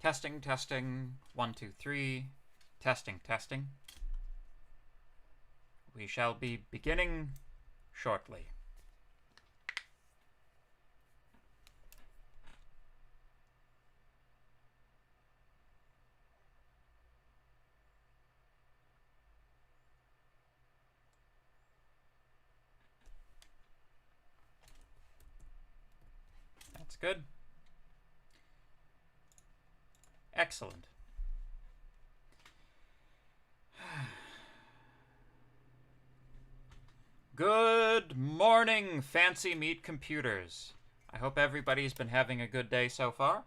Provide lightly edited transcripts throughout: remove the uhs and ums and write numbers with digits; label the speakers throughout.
Speaker 1: Testing, testing, 1, 2, 3. Testing, testing. We shall be beginning shortly. That's good. Excellent. Good morning, Fancy Meat Computers. I hope everybody's been having a good day so far.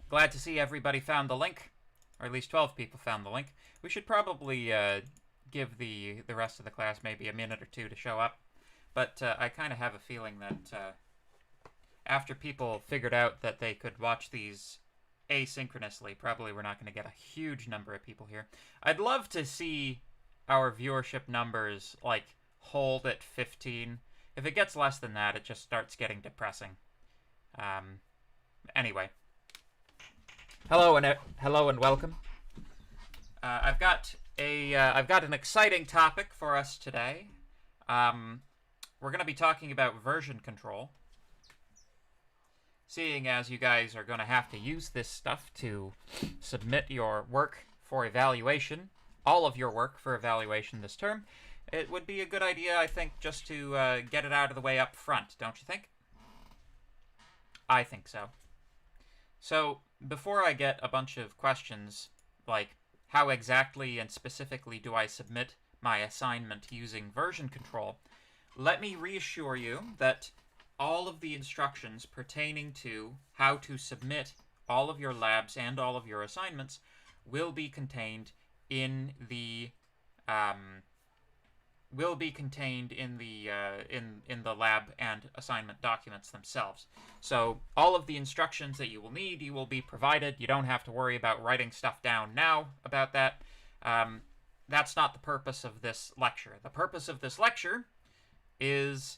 Speaker 1: Glad to see everybody found the link, or at least 12 people found the link. We should probably give the rest of the class maybe a minute or two to show up. But I kind of have a feeling that after people figured out that they could watch these asynchronously, probably we're not going to get a huge number of people here. I'd love to see our viewership numbers, like, hold at 15. If it gets less than that, it just starts getting depressing. Anyway. Hello and welcome. I've got an exciting topic for us today. We're going to be talking about version control. Seeing as you guys are going to have to use this stuff to submit your work for evaluation, all of your work for evaluation this term, it would be a good idea, I think, just to get it out of the way up front, don't you think? I think so. So, before I get a bunch of questions, like, how exactly and specifically do I submit my assignment using version control, let me reassure you that all of the instructions pertaining to how to submit all of your labs and all of your assignments will be contained in the lab and assignment documents themselves. So all of the instructions that you will need, you will be provided. You don't have to worry about writing stuff down now about that. That's not the purpose of this lecture. The purpose of this lecture is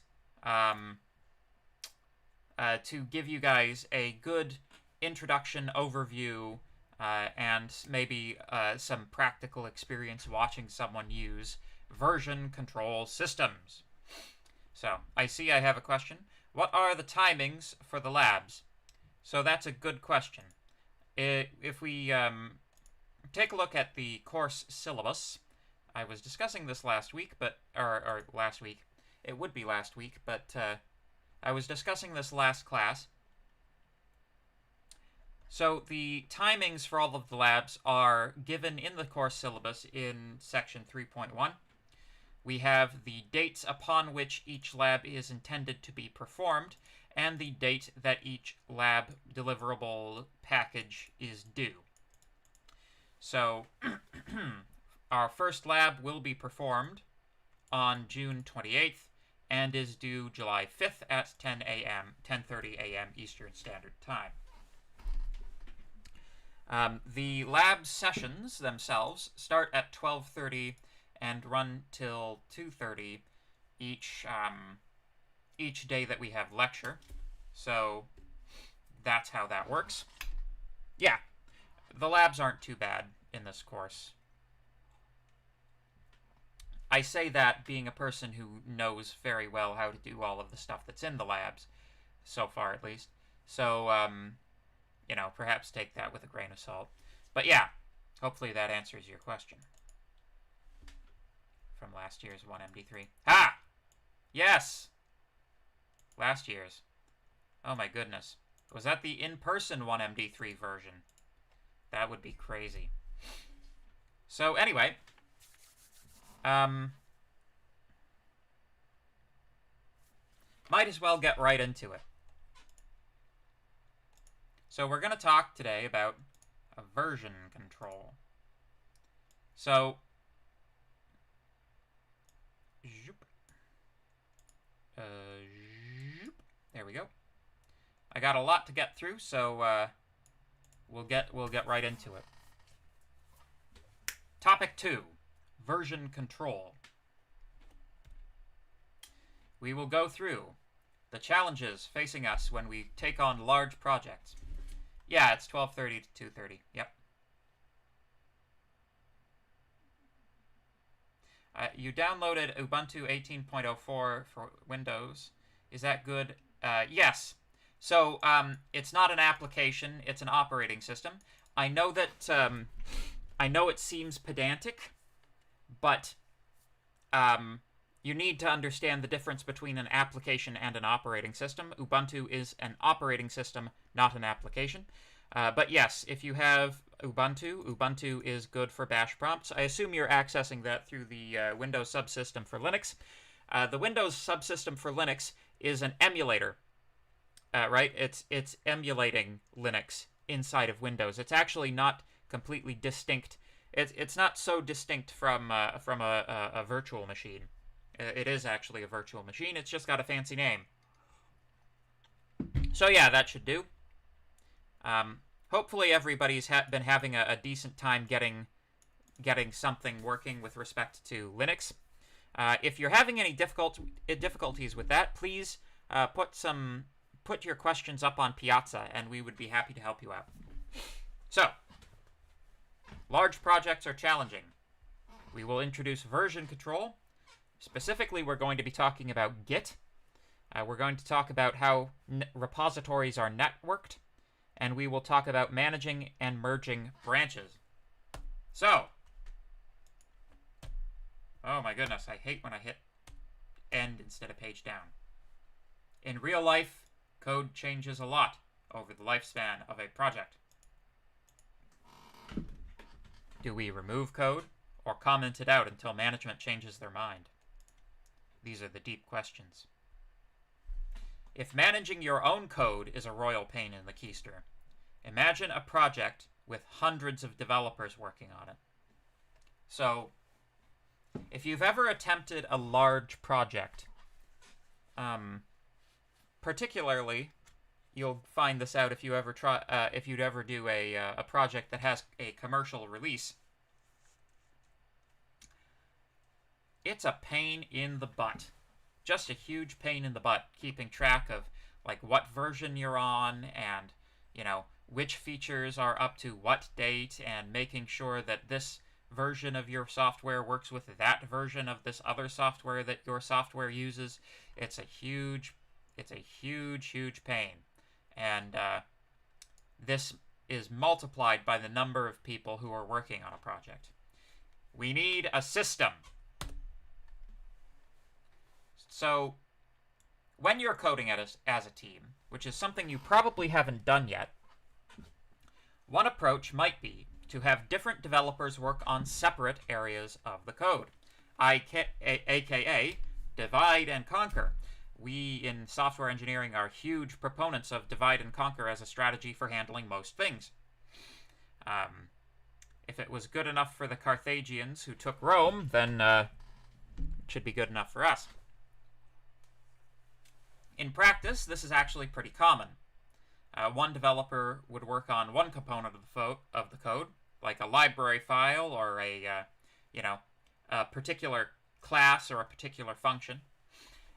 Speaker 1: to give you guys a good introduction, overview, and maybe some practical experience watching someone use version control systems. So, I see I have a question. What are the timings for the labs? So that's a good question. If we take a look at the course syllabus, I was discussing this last week, or last week. It would be last week, but I was discussing this last class. So the timings for all of the labs are given in the course syllabus in section 3.1. We have the dates upon which each lab is intended to be performed, and the date that each lab deliverable package is due. So our first lab will be performed on June 28th, and is due July 5th at 10:30 a.m. Eastern Standard Time. The lab sessions themselves start at 12:30 and run till 2:30 each day that we have lecture. So that's how that works. Yeah, the labs aren't too bad in this course. I say that being a person who knows very well how to do all of the stuff that's in the labs, so far at least. So, you know, perhaps take that with a grain of salt. But yeah, hopefully that answers your question. From last year's 1MD3. Ha! Yes! Last year's. Oh my goodness. Was that the in-person 1MD3 version? That would be crazy. So anyway, might as well get right into it. So we're going to talk today about a version control. So, there we go. I got a lot to get through, so we'll get right into it. Topic 2. Version control. We will go through the challenges facing us when we take on large projects, Yeah, it's 12:30 to 2:30. Yep. You downloaded Ubuntu 18.04 for Windows. Is that good? Yes. So it's not an application; it's an operating system. I know that I know it seems pedantic, but you need to understand the difference between an application and an operating system. Ubuntu is an operating system, not an application. But yes, if you have Ubuntu is good for bash prompts. I assume you're accessing that through the Windows subsystem for Linux. The Windows subsystem for Linux is an emulator, right? It's emulating Linux inside of Windows. It's actually not completely distinct. It's not so distinct from a virtual machine. It is actually a virtual machine. It's just got a fancy name. So yeah, that should do. Hopefully everybody's been having a decent time getting something working with respect to Linux. If you're having any difficulties with that, please put your questions up on Piazza, and we would be happy to help you out. So, large projects are challenging. We will introduce version control. Specifically, we're going to be talking about Git. We're going to talk about how repositories are networked. And we will talk about managing and merging branches. So, oh my goodness, I hate when I hit end instead of page down. In real life, code changes a lot over the lifespan of a project. Do we remove code or comment it out until management changes their mind? These are the deep questions. If managing your own code is a royal pain in the keister, imagine a project with hundreds of developers working on it. So, if you've ever attempted a large project, particularly, you'll find this out if you ever if you'd ever do a project that has a commercial release. It's a pain in the butt. Just a huge pain in the butt keeping track of like what version you're on and, you know, which features are up to what date and making sure that this version of your software works with that version of this other software that your software uses. It's a huge pain. And this is multiplied by the number of people who are working on a project. We need a system. So, when you're coding as a team, which is something you probably haven't done yet, one approach might be to have different developers work on separate areas of the code, aka divide and conquer. We in software engineering are huge proponents of divide and conquer as a strategy for handling most things. If it was good enough for the Carthaginians who took Rome, then it should be good enough for us. In practice, this is actually pretty common. One developer would work on one component of the code, like a library file or a particular class or a particular function,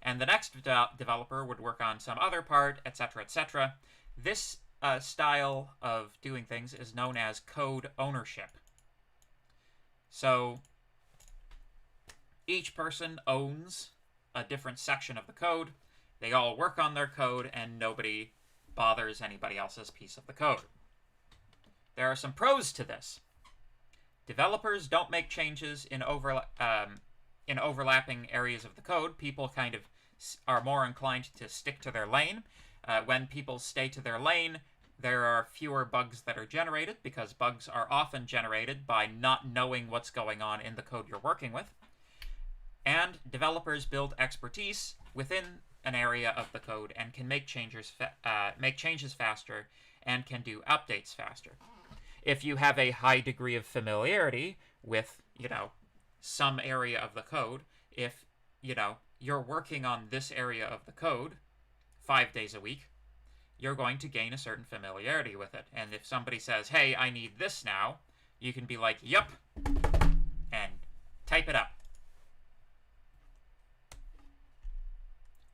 Speaker 1: and the next developer would work on some other part, etc., etc. This style of doing things is known as code ownership. So each person owns a different section of the code. They all work on their code, and nobody bothers anybody else's piece of the code. There are some pros to this. Developers don't make changes in overlapping areas of the code. People kind of are more inclined to stick to their lane. When people stay to their lane, there are fewer bugs that are generated, because bugs are often generated by not knowing what's going on in the code you're working with. And developers build expertise within an area of the code and can make changes faster and can do updates faster. If you have a high degree of familiarity with, some area of the code, if, you're working on this area of the code 5 days a week, you're going to gain a certain familiarity with it. And if somebody says, hey, I need this now, you can be like, yep, and type it up.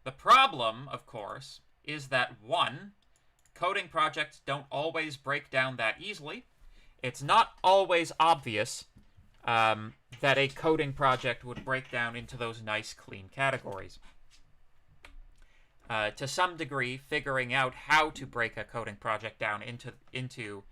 Speaker 1: The problem, of course, is that one, coding projects don't always break down that easily. It's not always obvious that a coding project would break down into those nice, clean categories. To some degree, figuring out how to break a coding project down into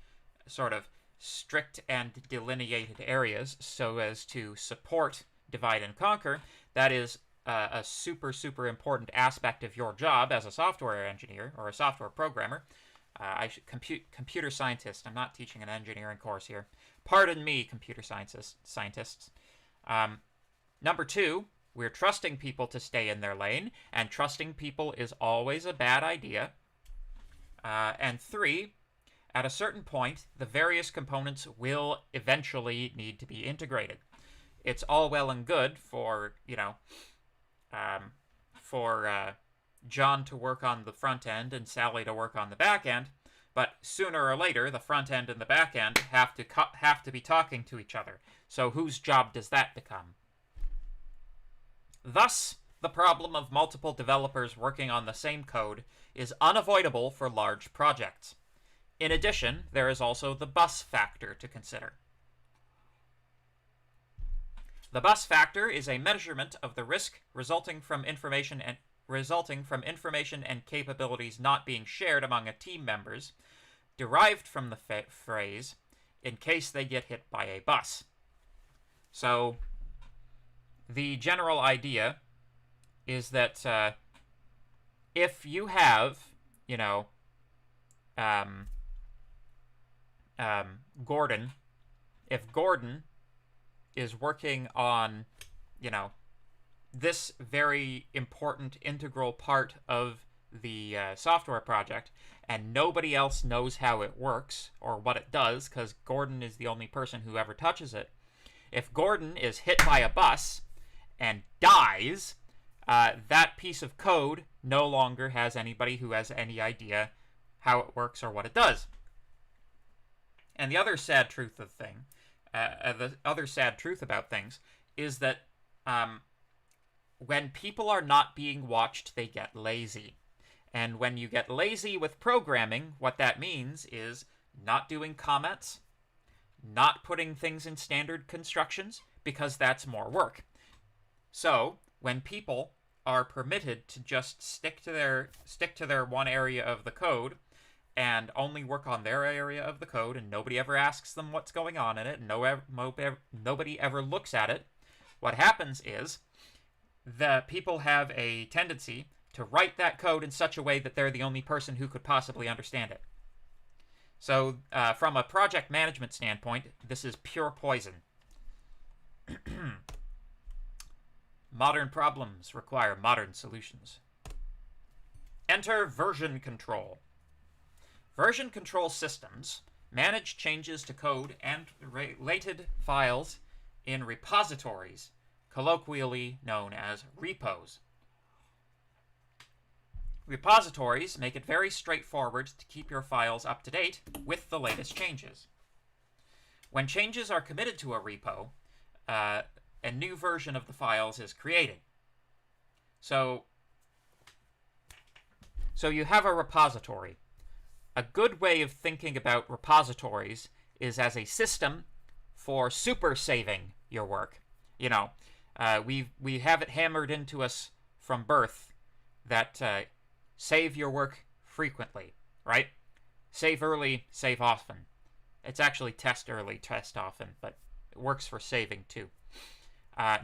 Speaker 1: sort of strict and delineated areas so as to support divide and conquer, that is a super, super important aspect of your job as a software engineer or a software programmer. Computer scientist. I'm not teaching an engineering course here. Pardon me, computer scientists. Number 2, we're trusting people to stay in their lane, and trusting people is always a bad idea. And 3, at a certain point, the various components will eventually need to be integrated. It's all well and good for, John to work on the front end and Sally to work on the back end, but sooner or later, the front end and the back end have to be talking to each other. So whose job does that become? Thus, the problem of multiple developers working on the same code is unavoidable for large projects. In addition, there is also the bus factor to consider. The bus factor is a measurement of the risk resulting from information and capabilities not being shared among team members, derived from the phrase, in case they get hit by a bus. So, the general idea is that if you have, Gordon, if Gordon is working on, this very important integral part of the software project, and nobody else knows how it works or what it does, because Gordon is the only person who ever touches it. If Gordon is hit by a bus and dies, that piece of code no longer has anybody who has any idea how it works or what it does. And the other sad truth about things is that when people are not being watched, they get lazy. And when you get lazy with programming, what that means is not doing comments, not putting things in standard constructions, because that's more work. So, when people are permitted to just stick to their one area of the code and only work on their area of the code, and nobody ever asks them what's going on in it, and nobody ever looks at it, what happens is the people have a tendency to write that code in such a way that they're the only person who could possibly understand it. So, from a project management standpoint, this is pure poison. Modern problems require modern solutions. Enter version control. Version control systems manage changes to code and related files in repositories, colloquially known as repos. Repositories make it very straightforward to keep your files up to date with the latest changes. When changes are committed to a repo, a new version of the files is created. So you have a repository. A good way of thinking about repositories is as a system for super saving your work. We have it hammered into us from birth that save your work frequently, right? Save early, save often. It's actually test early, test often, but it works for saving too.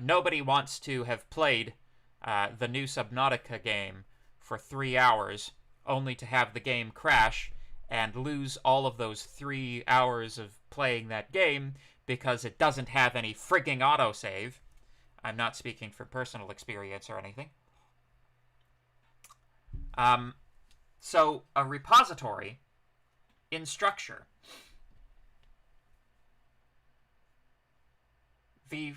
Speaker 1: Nobody wants to have played the new Subnautica game for 3 hours only to have the game crash and lose all of those 3 hours of playing that game because it doesn't have any frigging autosave. I'm not speaking from personal experience or anything. So a repository in structure. The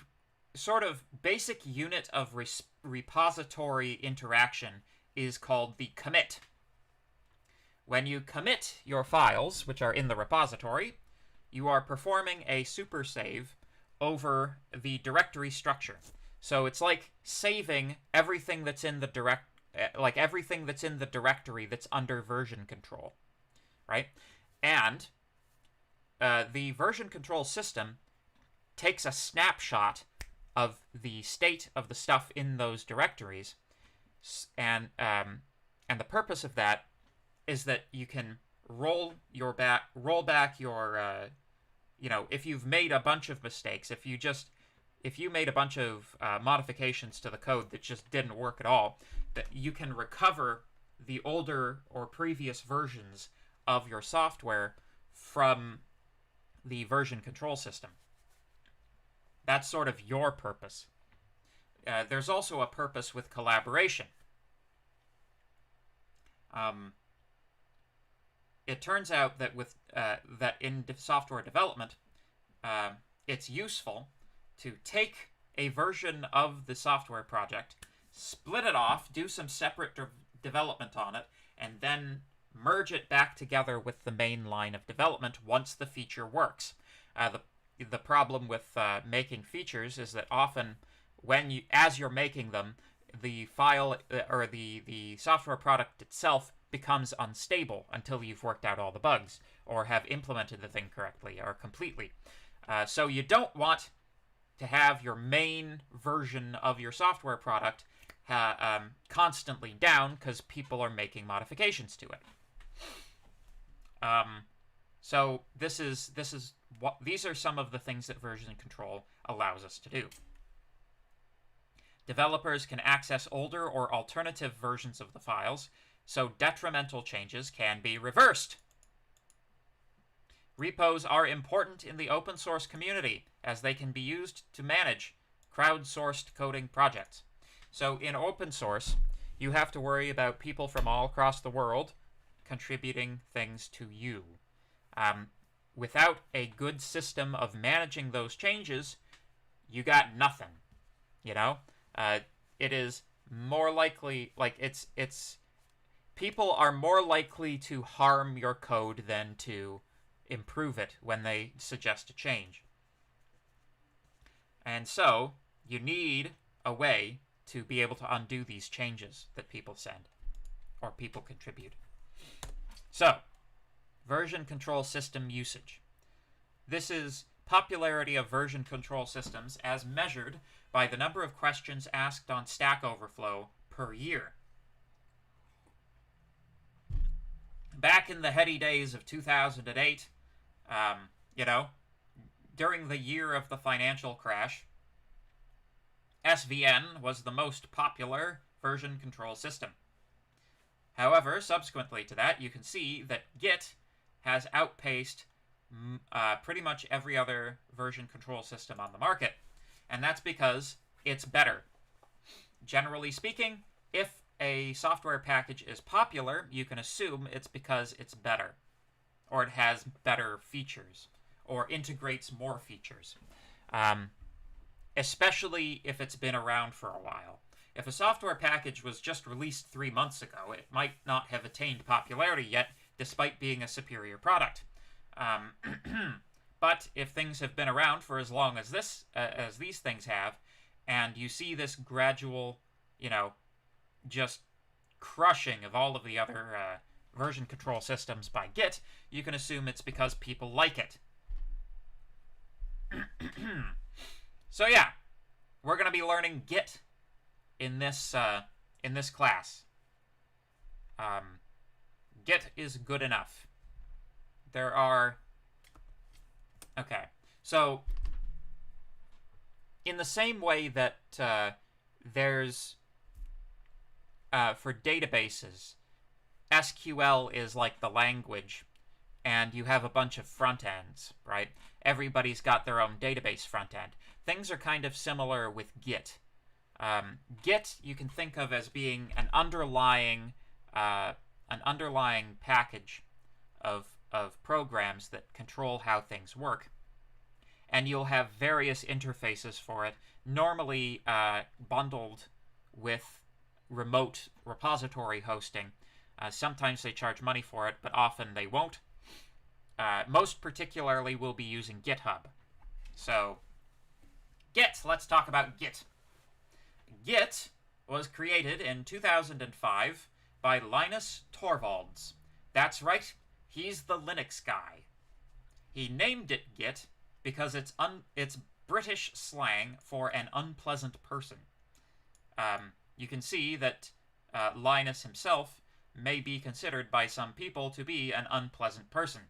Speaker 1: sort of basic unit of repository interaction is called the commit. When you commit your files, which are in the repository, you are performing a super save over the directory structure. So it's like saving everything that's in the everything that's in the directory that's under version control. right? And the version control system takes a snapshot of the state of the stuff in those directories, and the purpose of that is that you can roll back your if you've made a bunch of mistakes, if you made a bunch of modifications to the code that just didn't work at all, that you can recover the older or previous versions of your software from the version control system. That's sort of your purpose. There's also a purpose with collaboration. It turns out that that in software development, it's useful to take a version of the software project, split it off, do some separate development on it, and then merge it back together with the main line of development once the feature works. The problem with making features is that often, as you're making them, the file or the software product itself becomes unstable until you've worked out all the bugs or have implemented the thing correctly or completely. So you don't want to have your main version of your software product constantly down because people are making modifications to it. So these are some of the things that version control allows us to do. Developers can access older or alternative versions of the files, so detrimental changes can be reversed. Repos are important in the open source community, as they can be used to manage crowdsourced coding projects. So in open source, you have to worry about people from all across the world contributing things to you. Without a good system of managing those changes, you got nothing. It is more likely, people are more likely to harm your code than to improve it when they suggest a change. And so, you need a way to be able to undo these changes that people send, or people contribute. So, version control system usage. This is popularity of version control systems as measured by the number of questions asked on Stack Overflow per year. Back in the heady days of 2008, during the year of the financial crash, SVN was the most popular version control system. However, subsequently to that, you can see that Git has outpaced pretty much every other version control system on the market, and that's because it's better. Generally speaking, if a software package is popular, you can assume it's because it's better, or it has better features, or integrates more features, especially if it's been around for a while. If a software package was just released 3 months ago, it might not have attained popularity yet, despite being a superior product. But if things have been around for as long as these things have, and you see this gradual, just crushing of all of the other version control systems by Git, you can assume it's because people like it. So yeah, we're going to be learning Git in this class. Git is good enough. Okay, so in the same way that there's for databases, SQL is like the language, and you have a bunch of front ends, right? Everybody's got their own database front end. Things are kind of similar with Git. Git you can think of as being an underlying package of programs that control how things work, and you'll have various interfaces for it, normally bundled with remote repository hosting. Sometimes they charge money for it, but often they won't. Most particularly, we'll be using GitHub. So, Git. Let's talk about Git. Git was created in 2005 by Linus Torvalds. That's right, He's the Linux guy. He named it Git because it's British slang for an unpleasant person. You can see that Linus himself may be considered by some people to be an unpleasant person.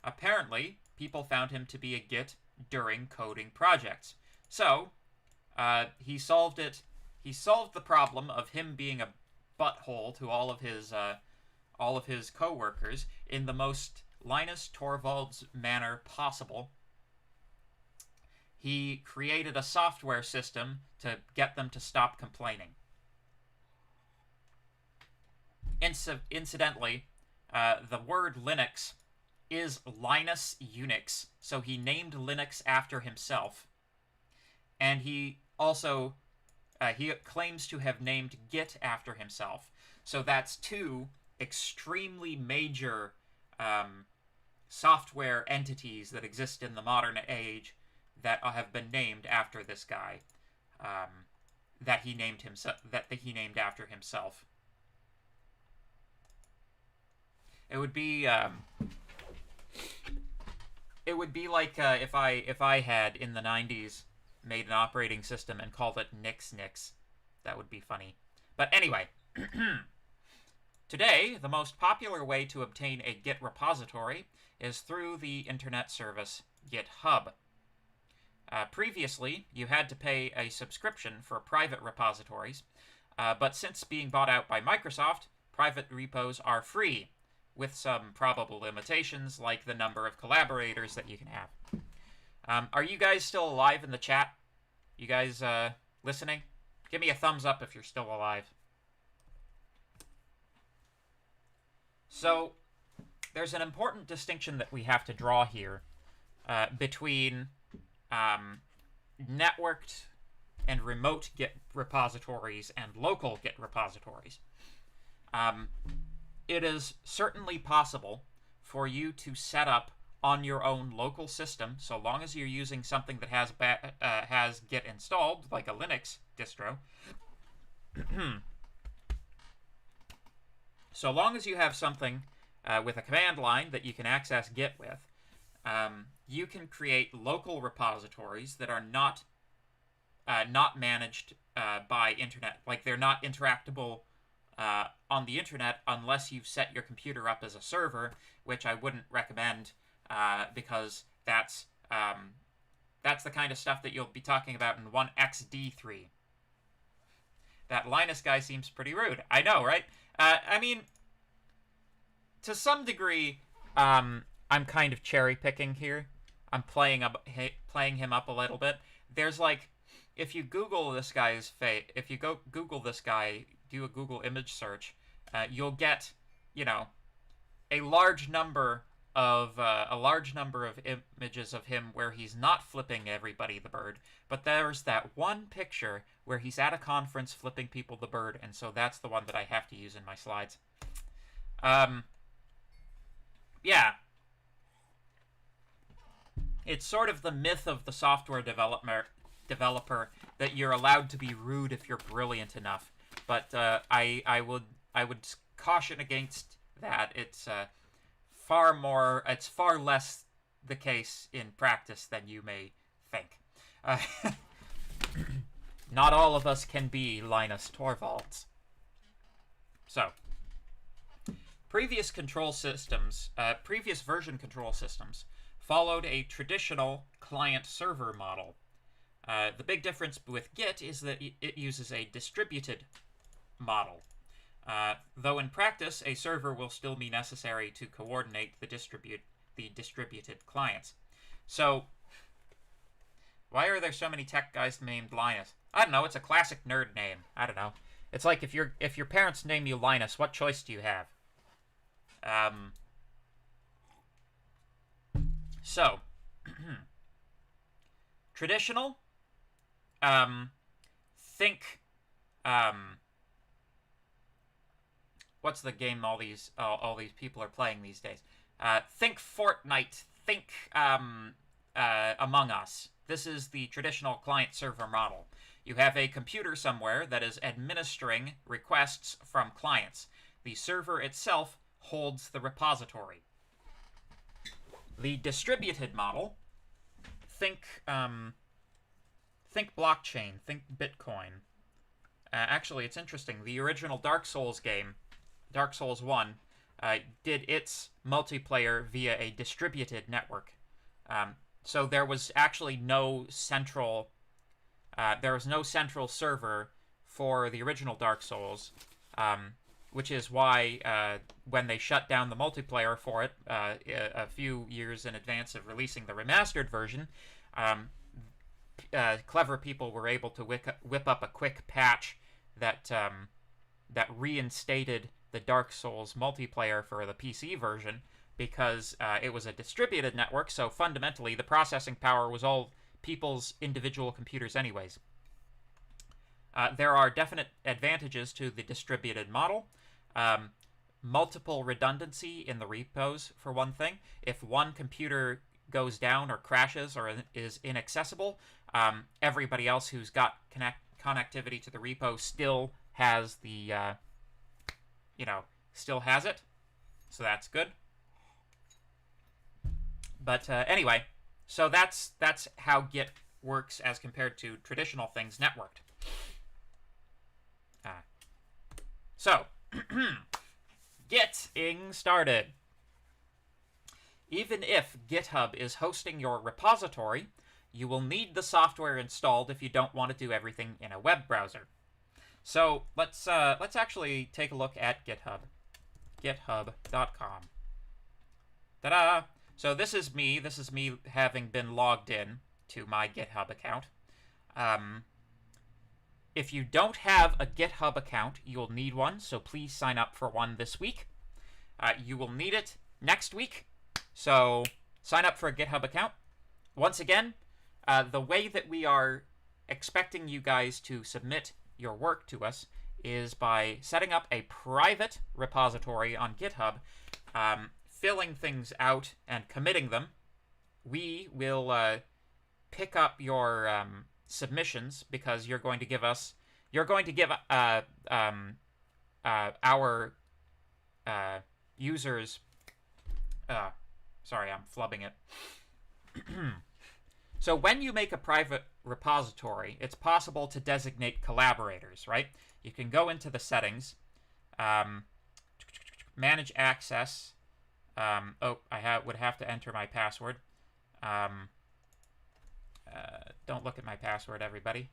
Speaker 1: Apparently, people found him to be a Git during coding projects. So, he solved it. He solved the problem of him being a butthole to all of his co-workers in the most Linus Torvalds manner possible. He created a software system to get them to stop complaining. Incidentally, the word Linux is Linus Unix, so he named Linux after himself. And he also he claims to have named Git after himself. So that's two extremely major software entities that exist in the modern age that have been named after this guy, that he named after himself. It would be like if I had in the 90s made an operating system and called it Nix. That would be funny. But anyway, today the most popular way to obtain a Git repository is through the internet service GitHub. Previously, you had to pay a subscription for private repositories, but since being bought out by Microsoft, private repos are free, with some probable limitations like the number of collaborators that you can have. Are you guys still alive in the chat? You guys listening? Give me a thumbs up if you're still alive. So, there's an important distinction that we have to draw here between networked and remote Git repositories and local Git repositories. It is certainly possible for you to set up on your own local system, so long as you're using something that has Git installed, like a Linux distro. So long as you have something with a command line that you can access Git with, you can create local repositories that are not managed by internet. Like, they're not interactable on the internet unless you've set your computer up as a server, which I wouldn't recommend because that's the kind of stuff that you'll be talking about in 1XC3. That Linus guy seems pretty rude. I know, right? I mean, to some degree, I'm kind of cherry-picking here. I'm playing him up a little bit. There's like, if you Google this guy's if you go Google this guy, do a Google image search, you'll get, a large number of images of him where he's not flipping everybody the bird, but there's that one picture where he's at a conference flipping people the bird, and so that's the one that I have to use in my slides. Yeah. It's sort of the myth of the software developer that you're allowed to be rude if you're brilliant enough. But I would caution against that. It's far less the case in practice than you may think. Not all of us can be Linus Torvalds. So, previous version control systems followed a traditional client-server model. The big difference with Git is that it uses a distributed model. Though in practice, a server will still be necessary to coordinate the distributed clients. So, why are there so many tech guys named Linus? I don't know, it's a classic nerd name. I don't know. It's like if your parents name you Linus, what choice do you have? So, traditional, think, what's the game all these people are playing these days? Think Fortnite, think Among Us. This is the traditional client-server model. You have a computer somewhere that is administering requests from clients. The server itself holds the repository. The distributed model, think blockchain, think Bitcoin. Actually, it's interesting. The original Dark Souls game, Dark Souls 1, did its multiplayer via a distributed network. So there was actually no central server for the original Dark Souls, which is why when they shut down the multiplayer for it a few years in advance of releasing the remastered version, clever people were able to whip up a quick patch that reinstated the Dark Souls multiplayer for the PC version, because it was a distributed network, so fundamentally the processing power was all people's individual computers anyways. There are definite advantages to the distributed model. Multiple redundancy in the repos, for one thing. If one computer goes down or crashes or is inaccessible, everybody else who's got connectivity to the repo still has the, still has it. So that's good. But anyway, so that's how Git works as compared to traditional things networked. So, getting started. Even if GitHub is hosting your repository, you will need the software installed if you don't want to do everything in a web browser. So let's actually take a look at GitHub. GitHub.com. Ta-da! So this is me having been logged in to my GitHub account. If you don't have a GitHub account, you'll need one, so please sign up for one this week. You will need it next week, so sign up for a GitHub account. Once again, the way that we are expecting you guys to submit your work to us is by setting up a private repository on GitHub, filling things out and committing them. We will pick up your submissions, because you're going to give our users, sorry, I'm flubbing it. So when you make a private repository, it's possible to designate collaborators, right? You can go into the settings, manage access. Would have to enter my password. Don't look at my password, everybody.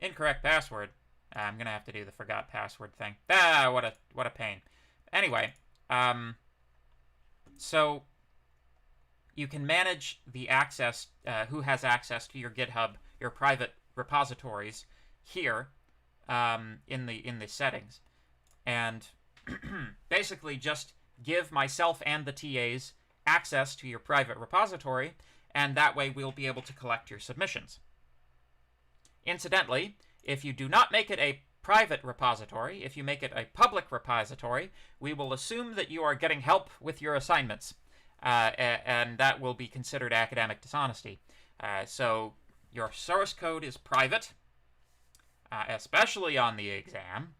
Speaker 1: Incorrect password. I'm gonna have to do the forgot password thing. What a pain. Anyway, so you can manage the access, who has access to your GitHub, your private repositories here, in the settings, and basically just give myself and the TAs access to your private repository, and that way we'll be able to collect your submissions. Incidentally, if you do not make it a private repository, if you make it a public repository, we will assume that you are getting help with your assignments, and that will be considered academic dishonesty. So your source code is private, especially on the exam,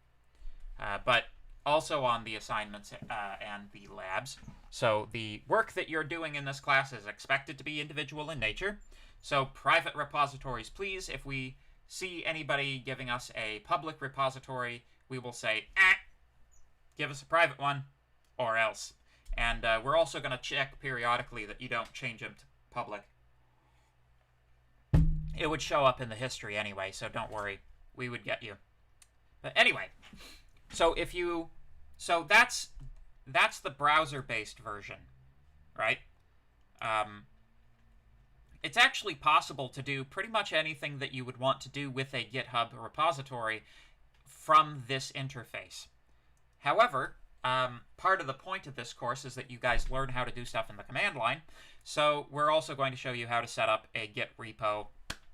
Speaker 1: but also on the assignments and the labs. So the work that you're doing in this class is expected to be individual in nature. So private repositories, please. If we see anybody giving us a public repository, we will say, give us a private one, or else. And we're also going to check periodically that you don't change them to public. It would show up in the history anyway, so don't worry. We would get you. But anyway, so that's the browser-based version, right? It's actually possible to do pretty much anything that you would want to do with a GitHub repository from this interface. However, part of the point of this course is that you guys learn how to do stuff in the command line, so we're also going to show you how to set up a Git repo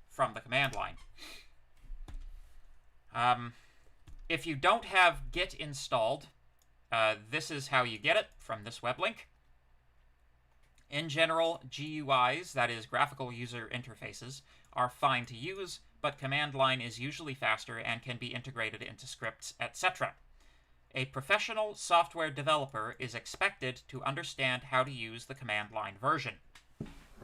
Speaker 1: from the command line. If you don't have Git installed, this is how you get it from this web link. In general, GUIs, that is graphical user interfaces, are fine to use, but command line is usually faster and can be integrated into scripts, etc. A professional software developer is expected to understand how to use the command line version.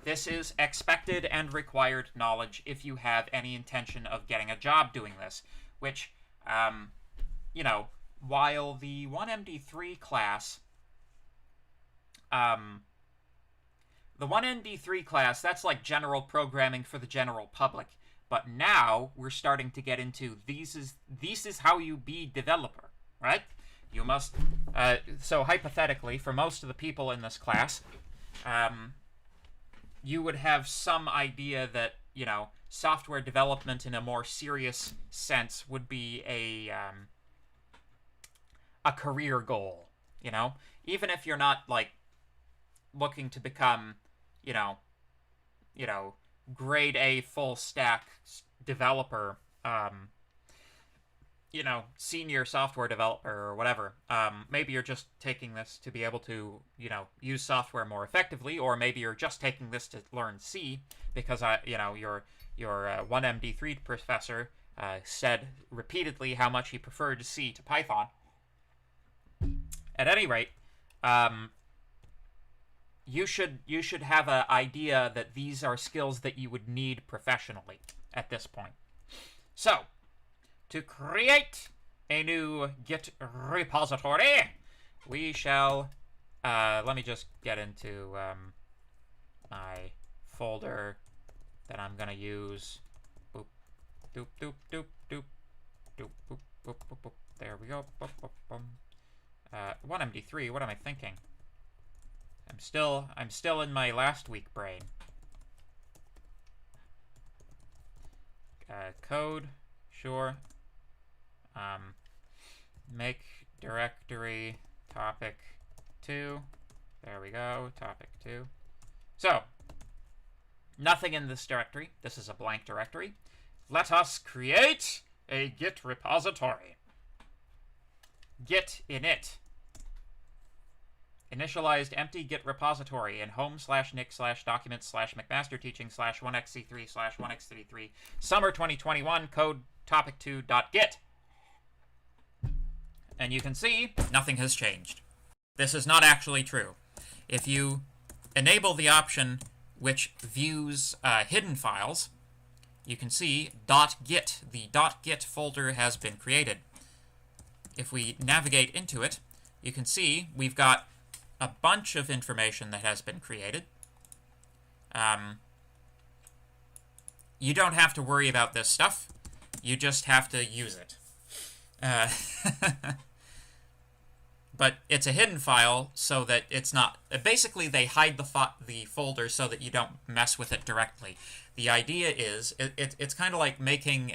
Speaker 1: This is expected and required knowledge if you have any intention of getting a job doing this, which, you know, while the 1MD3 class, the 1MD3 class, that's like general programming for the general public. But now we're starting to get into this is how you be developer, right? You must, so hypothetically, for most of the people in this class, you would have some idea that, you know, software development in a more serious sense would be a career goal, you know? Even if you're not, like, looking to become, you know, grade A full stack developer, you know, senior software developer or whatever. Maybe you're just taking this to be able to, you know, use software more effectively, or maybe you're just taking this to learn C because, you know, your 1MD3 professor said repeatedly how much he preferred C to Python. At any rate, you should have an idea that these are skills that you would need professionally at this point. So, to create a new Git repository, we shall, let me just get into my folder that I'm going to use. Boop, doop, doop, doop, doop, doop, boop, boop, boop, boop. There we go. Boop, boop, boop. 1MD3, what am I thinking? I'm still in my last week brain. Code, sure. Make directory topic 2. There we go, topic 2. So, nothing in this directory. This is a blank directory. Let us create a Git repository. Git init. Initialized empty Git repository in home/nic/documents/mcmasterteaching/1xc3/1x33 summer 2021 code topic2.git. And you can see nothing has changed. This is not actually true. If you enable the option which views hidden files, you can see .git. The .git folder has been created. If we navigate into it, you can see we've got a bunch of information that has been created. You don't have to worry about this stuff. You just have to use it. But it's a hidden file so that it's not... Basically, they hide the folder so that you don't mess with it directly. The idea is, it's kind of like making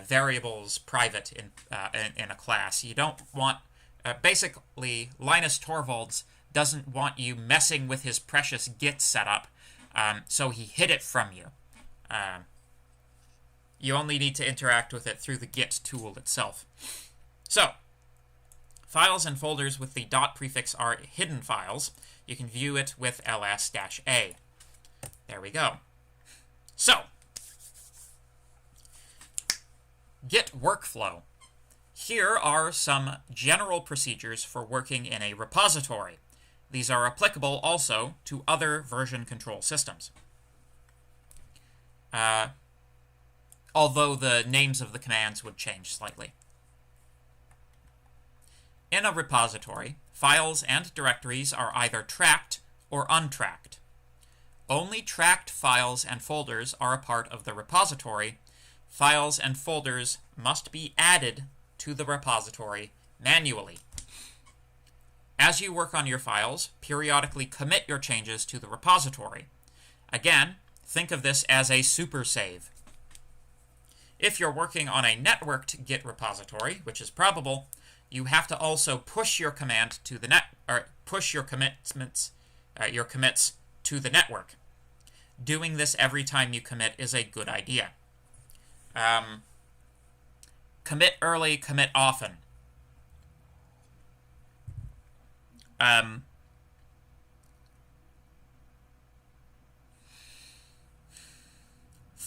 Speaker 1: variables private in a class. You don't want... basically, Linus Torvalds doesn't want you messing with his precious Git setup, so he hid it from you. You only need to interact with it through the Git tool itself. So, files and folders with the dot prefix are hidden files. You can view it with ls-a. There we go. So, Git workflow. Here are some general procedures for working in a repository. These are applicable also to other version control systems. Although the names of the commands would change slightly. In a repository, files and directories are either tracked or untracked. Only tracked files and folders are a part of the repository. Files and folders must be added to the repository manually. As you work on your files, periodically commit your changes to the repository. Again, think of this as a super save. If you're working on a networked Git repository, which is probable, you have to also push your command to the push your commits to the network. Doing this every time you commit is a good idea. Commit early, commit often.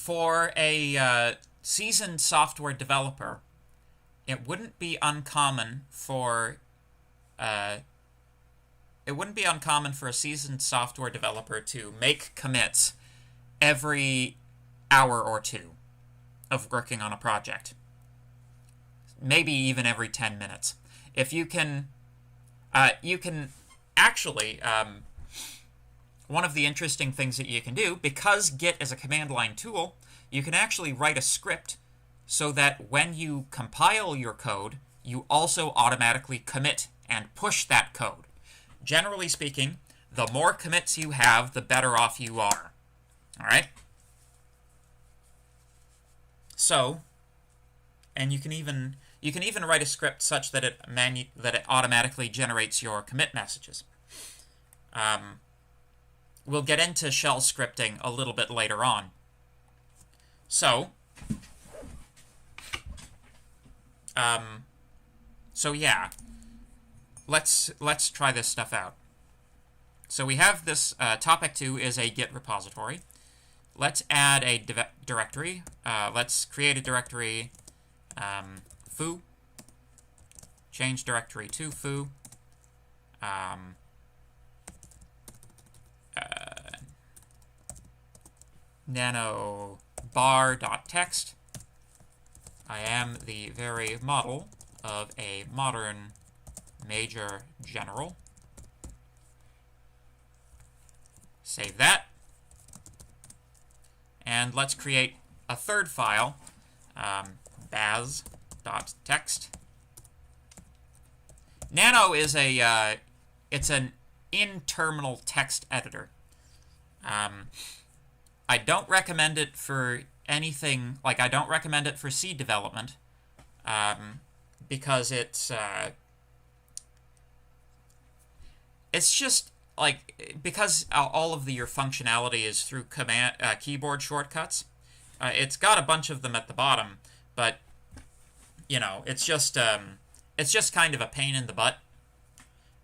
Speaker 1: For a seasoned software developer, it wouldn't be uncommon for a seasoned software developer to make commits every hour or two of working on a project. Maybe even every 10 minutes. If you can actually, one of the interesting things that you can do, because Git is a command line tool, you can actually write a script so that when you compile your code, you also automatically commit and push that code. Generally speaking, the more commits you have, the better off you are. All right? So, and you can even write a script such that it automatically generates your commit messages. We'll get into shell scripting a little bit later on. So yeah, let's try this stuff out. So we have this topic 2 is a Git repository. Let's add a directory. Let's create a directory, foo. Change directory to foo. Nano bar.txt. I am the very model of a modern major general. Save that. And let's create a third file, baz.txt. Nano is it's an in-terminal text editor. I don't recommend it for anything, like I don't recommend it for C development, because it's just like, because all of your functionality is through keyboard shortcuts. It's got a bunch of them at the bottom, but you know, it's just kind of a pain in the butt.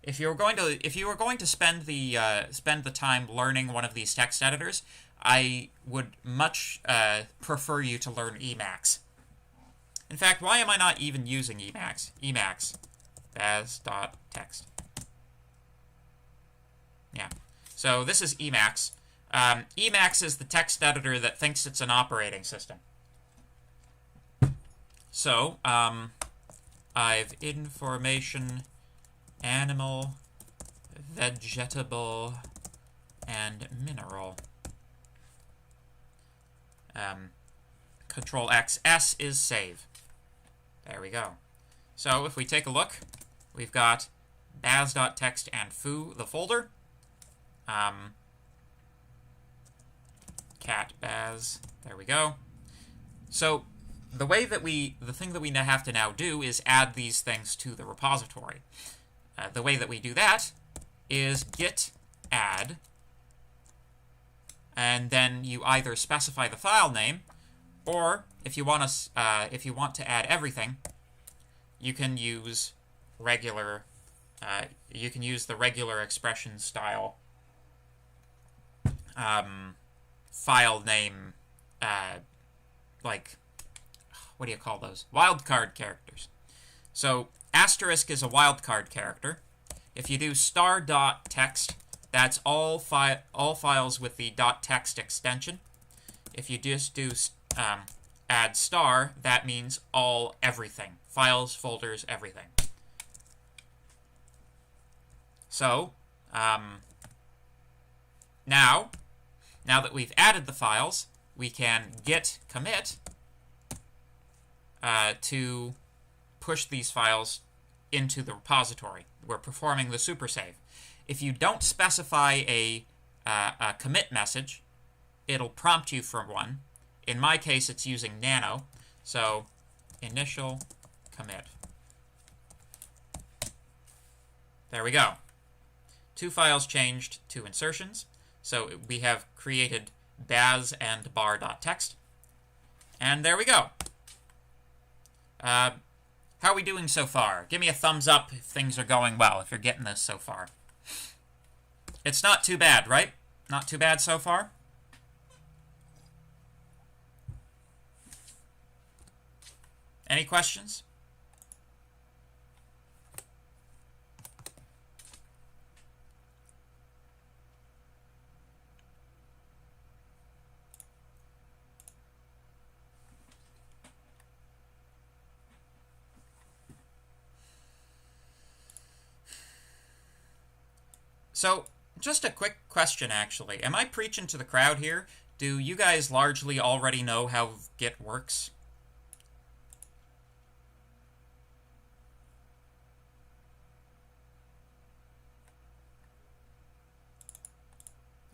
Speaker 1: If you were going to spend the time learning one of these text editors, I would much prefer you to learn Emacs. In fact, why am I not even using Emacs? Emacs, baz.txt. Yeah. So this is Emacs. Emacs is the text editor that thinks it's an operating system. So, I've information, animal, vegetable, and mineral. Control X, S is save. There we go. So if we take a look, we've got baz.txt and foo, the folder. Cat baz, there we go. So the thing that we have to now do is add these things to the repository. The way that we do that is git add, and then you either specify the file name, or if you want to add everything, you can use regular. You can use the regular expression style file name, like, what do you call those? Wildcard characters. So asterisk is a wildcard character. If you do star.txt, that's all files with the .txt extension. If you just do add star, that means everything. Files, folders, everything. So, now that we've added the files, we can git commit to push these files into the repository. We're performing the supersave. If you don't specify a commit message, it'll prompt you for one. In my case, it's using nano. So, initial commit. There we go. 2 files changed, 2 insertions. So we have created baz and bar.txt. And there we go. How are we doing so far? Give me a thumbs up if things are going well, if you're getting this so far. It's not too bad, right? Not too bad so far? Any questions? So, just a quick question, actually. Am I preaching to the crowd here? Do you guys largely already know how Git works?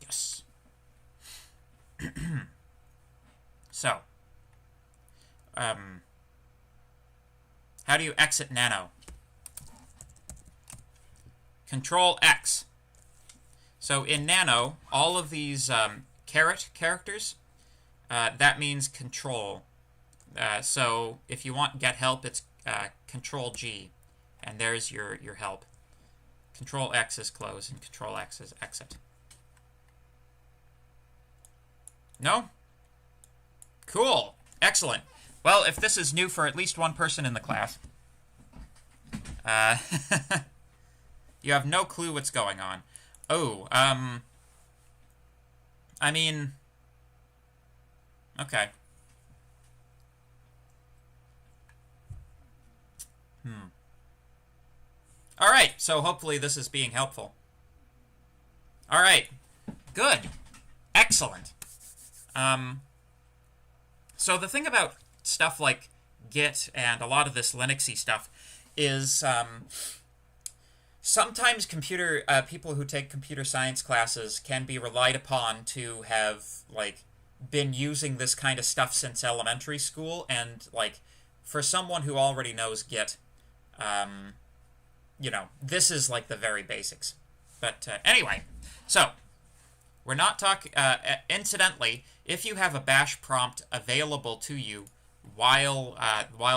Speaker 1: Yes. So, how do you exit nano? Control X. So in nano, all of these caret characters, that means control. So if you want get help, it's Control G, and there's your help. Control X is close, and Control X is exit. No? Cool. Excellent. Well, if this is new for at least one person in the class, you have no clue what's going on. Oh, I mean, okay. All right, so hopefully this is being helpful. All right, good, excellent. So the thing about stuff like Git and a lot of this Linuxy stuff is, sometimes people who take computer science classes can be relied upon to have, like, been using this kind of stuff since elementary school, and, like, for someone who already knows Git, you know, this is, like, the very basics. But, anyway, so, we're not talking, incidentally, if you have a bash prompt available to you while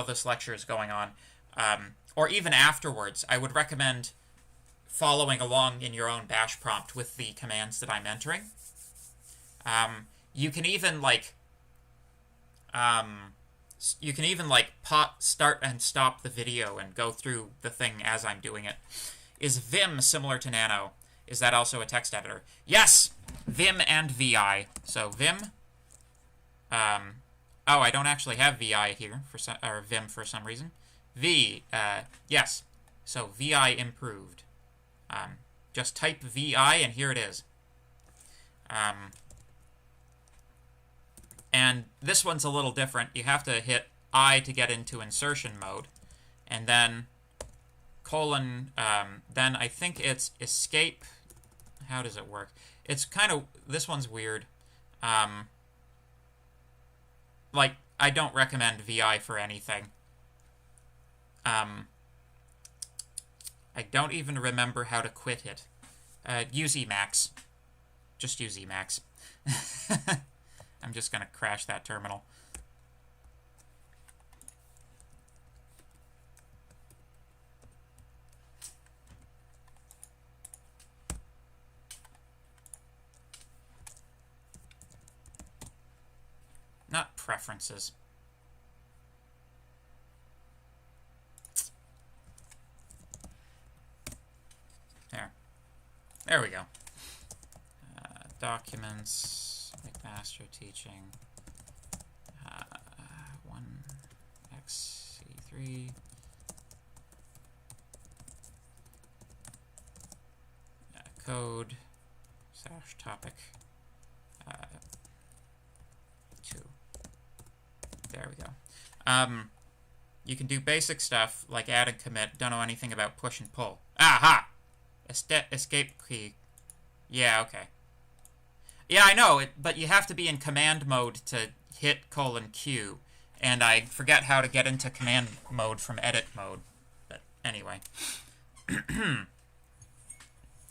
Speaker 1: this lecture is going on, or even afterwards, I would recommend following along in your own bash prompt with the commands that I'm entering. You can even start and stop the video and go through the thing as I'm doing it. Is Vim similar to Nano? Is that also a text editor? Yes, Vim and VI. So Vim. Oh, I don't actually have VI here or Vim for some reason. Yes. So VI improved. Just type VI, and here it is. And this one's a little different. You have to hit I to get into insertion mode, and then colon, then I think it's escape. How does it work? It's kind of, this one's weird. Like, I don't recommend VI for anything. I don't even remember how to quit it. Use Emacs. Just use Emacs. I'm just going to crash that terminal. Not preferences. There we go. Documents, master teaching, 1XC3. Code, / topic, 2. There we go. You can do basic stuff like add and commit. Don't know anything about push and pull. Aha! Escape key. Yeah, okay. Yeah, I know, but you have to be in command mode to hit :Q, and I forget how to get into command mode from edit mode. But anyway.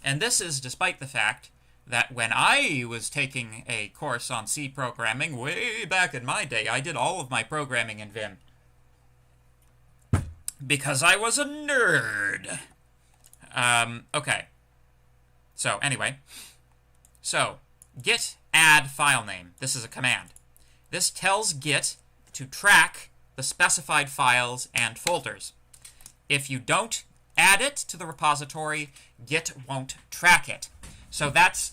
Speaker 1: And this is despite the fact that when I was taking a course on C programming way back in my day, I did all of my programming in Vim. Because I was a nerd. Okay. So, anyway. So, git add file name. This is a command. This tells Git to track the specified files and folders. If you don't add it to the repository, Git won't track it. So that's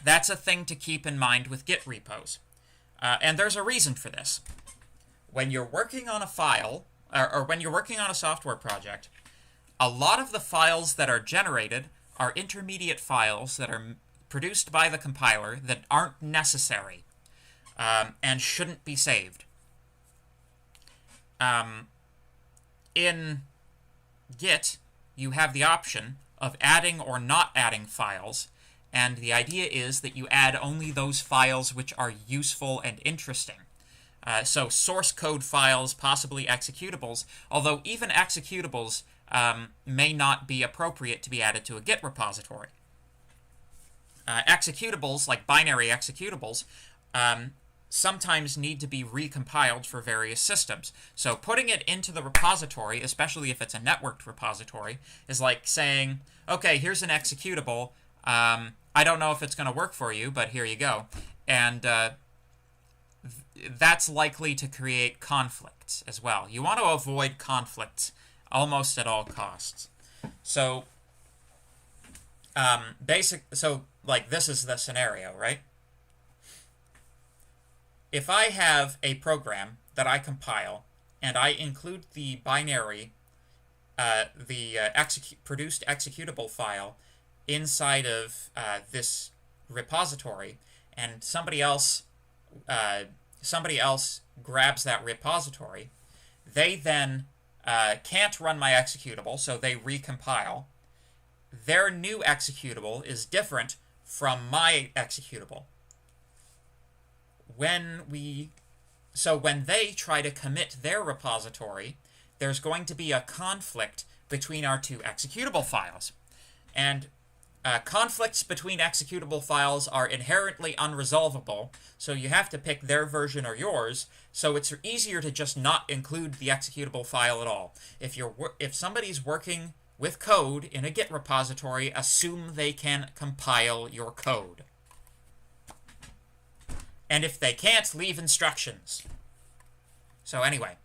Speaker 1: a thing to keep in mind with Git repos. And there's a reason for this. When you're working on a file, or when you're working on a software project, a lot of the files that are generated are intermediate files that are produced by the compiler that aren't necessary and shouldn't be saved. In Git, you have the option of adding or not adding files, and the idea is that you add only those files which are useful and interesting. So source code files, possibly executables, although even executables may not be appropriate to be added to a Git repository. Executables, like binary executables, sometimes need to be recompiled for various systems. So putting it into the repository, especially if it's a networked repository, is like saying, okay, here's an executable. I don't know if it's going to work for you, but here you go. And that's likely to create conflicts as well. You want to avoid conflicts almost at all costs. So, like this is the scenario, right? If I have a program that I compile and I include the binary, produced executable file inside of this repository, and somebody else grabs that repository, they then can't run my executable, so they recompile. Their new executable is different from my executable. When they try to commit their repository, there's going to be a conflict between our two executable files. And conflicts between executable files are inherently unresolvable, so you have to pick their version or yours, so it's easier to just not include the executable file at all. If somebody's working with code in a Git repository, assume they can compile your code. And if they can't, leave instructions. So anyway,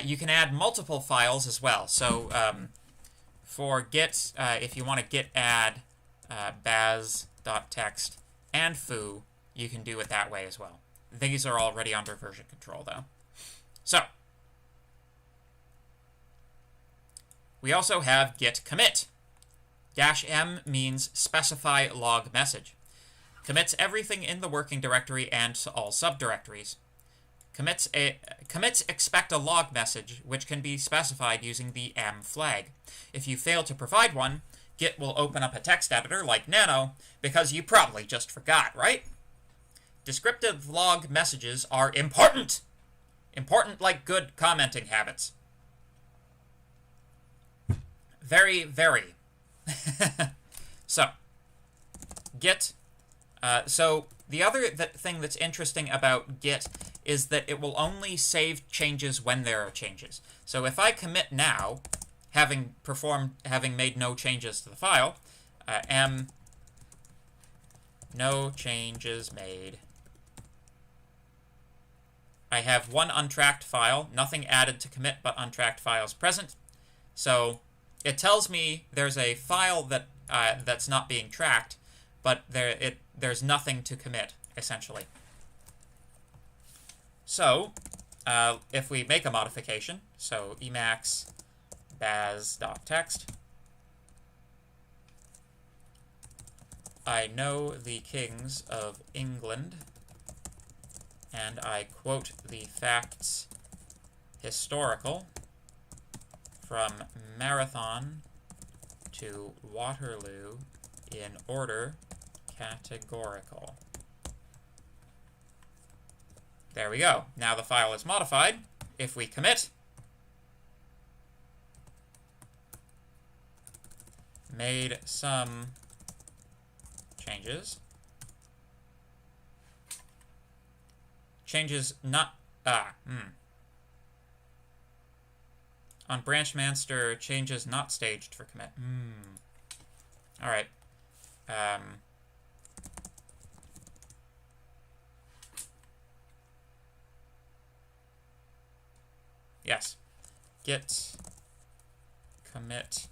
Speaker 1: you can add multiple files as well. So for Git, if you want to git add baz.txt and foo, you can do it that way as well. These are already under version control, though. So we also have git commit. -m means specify log message. Commits everything in the working directory and all subdirectories. Commits expect a log message, which can be specified using the m flag. If you fail to provide one, Git will open up a text editor like Nano, because you probably just forgot, right? Descriptive log messages are important! Important like good commenting habits. Very, very. So, Git. So the other thing that's interesting about Git is that it will only save changes when there are changes. So if I commit now, having made no changes to the file, m no changes made. I have one untracked file, nothing added to commit but untracked files present. So it tells me there's a file that that's not being tracked, but there's nothing to commit, essentially. So if we make a modification, so emacs baz.txt, I know the kings of England, and I quote the facts historical from Marathon to Waterloo in order categorical. There we go. Now the file is modified. If we commit, made some changes. Changes not... On branch master, changes not staged for commit. All right. Yes. Git commit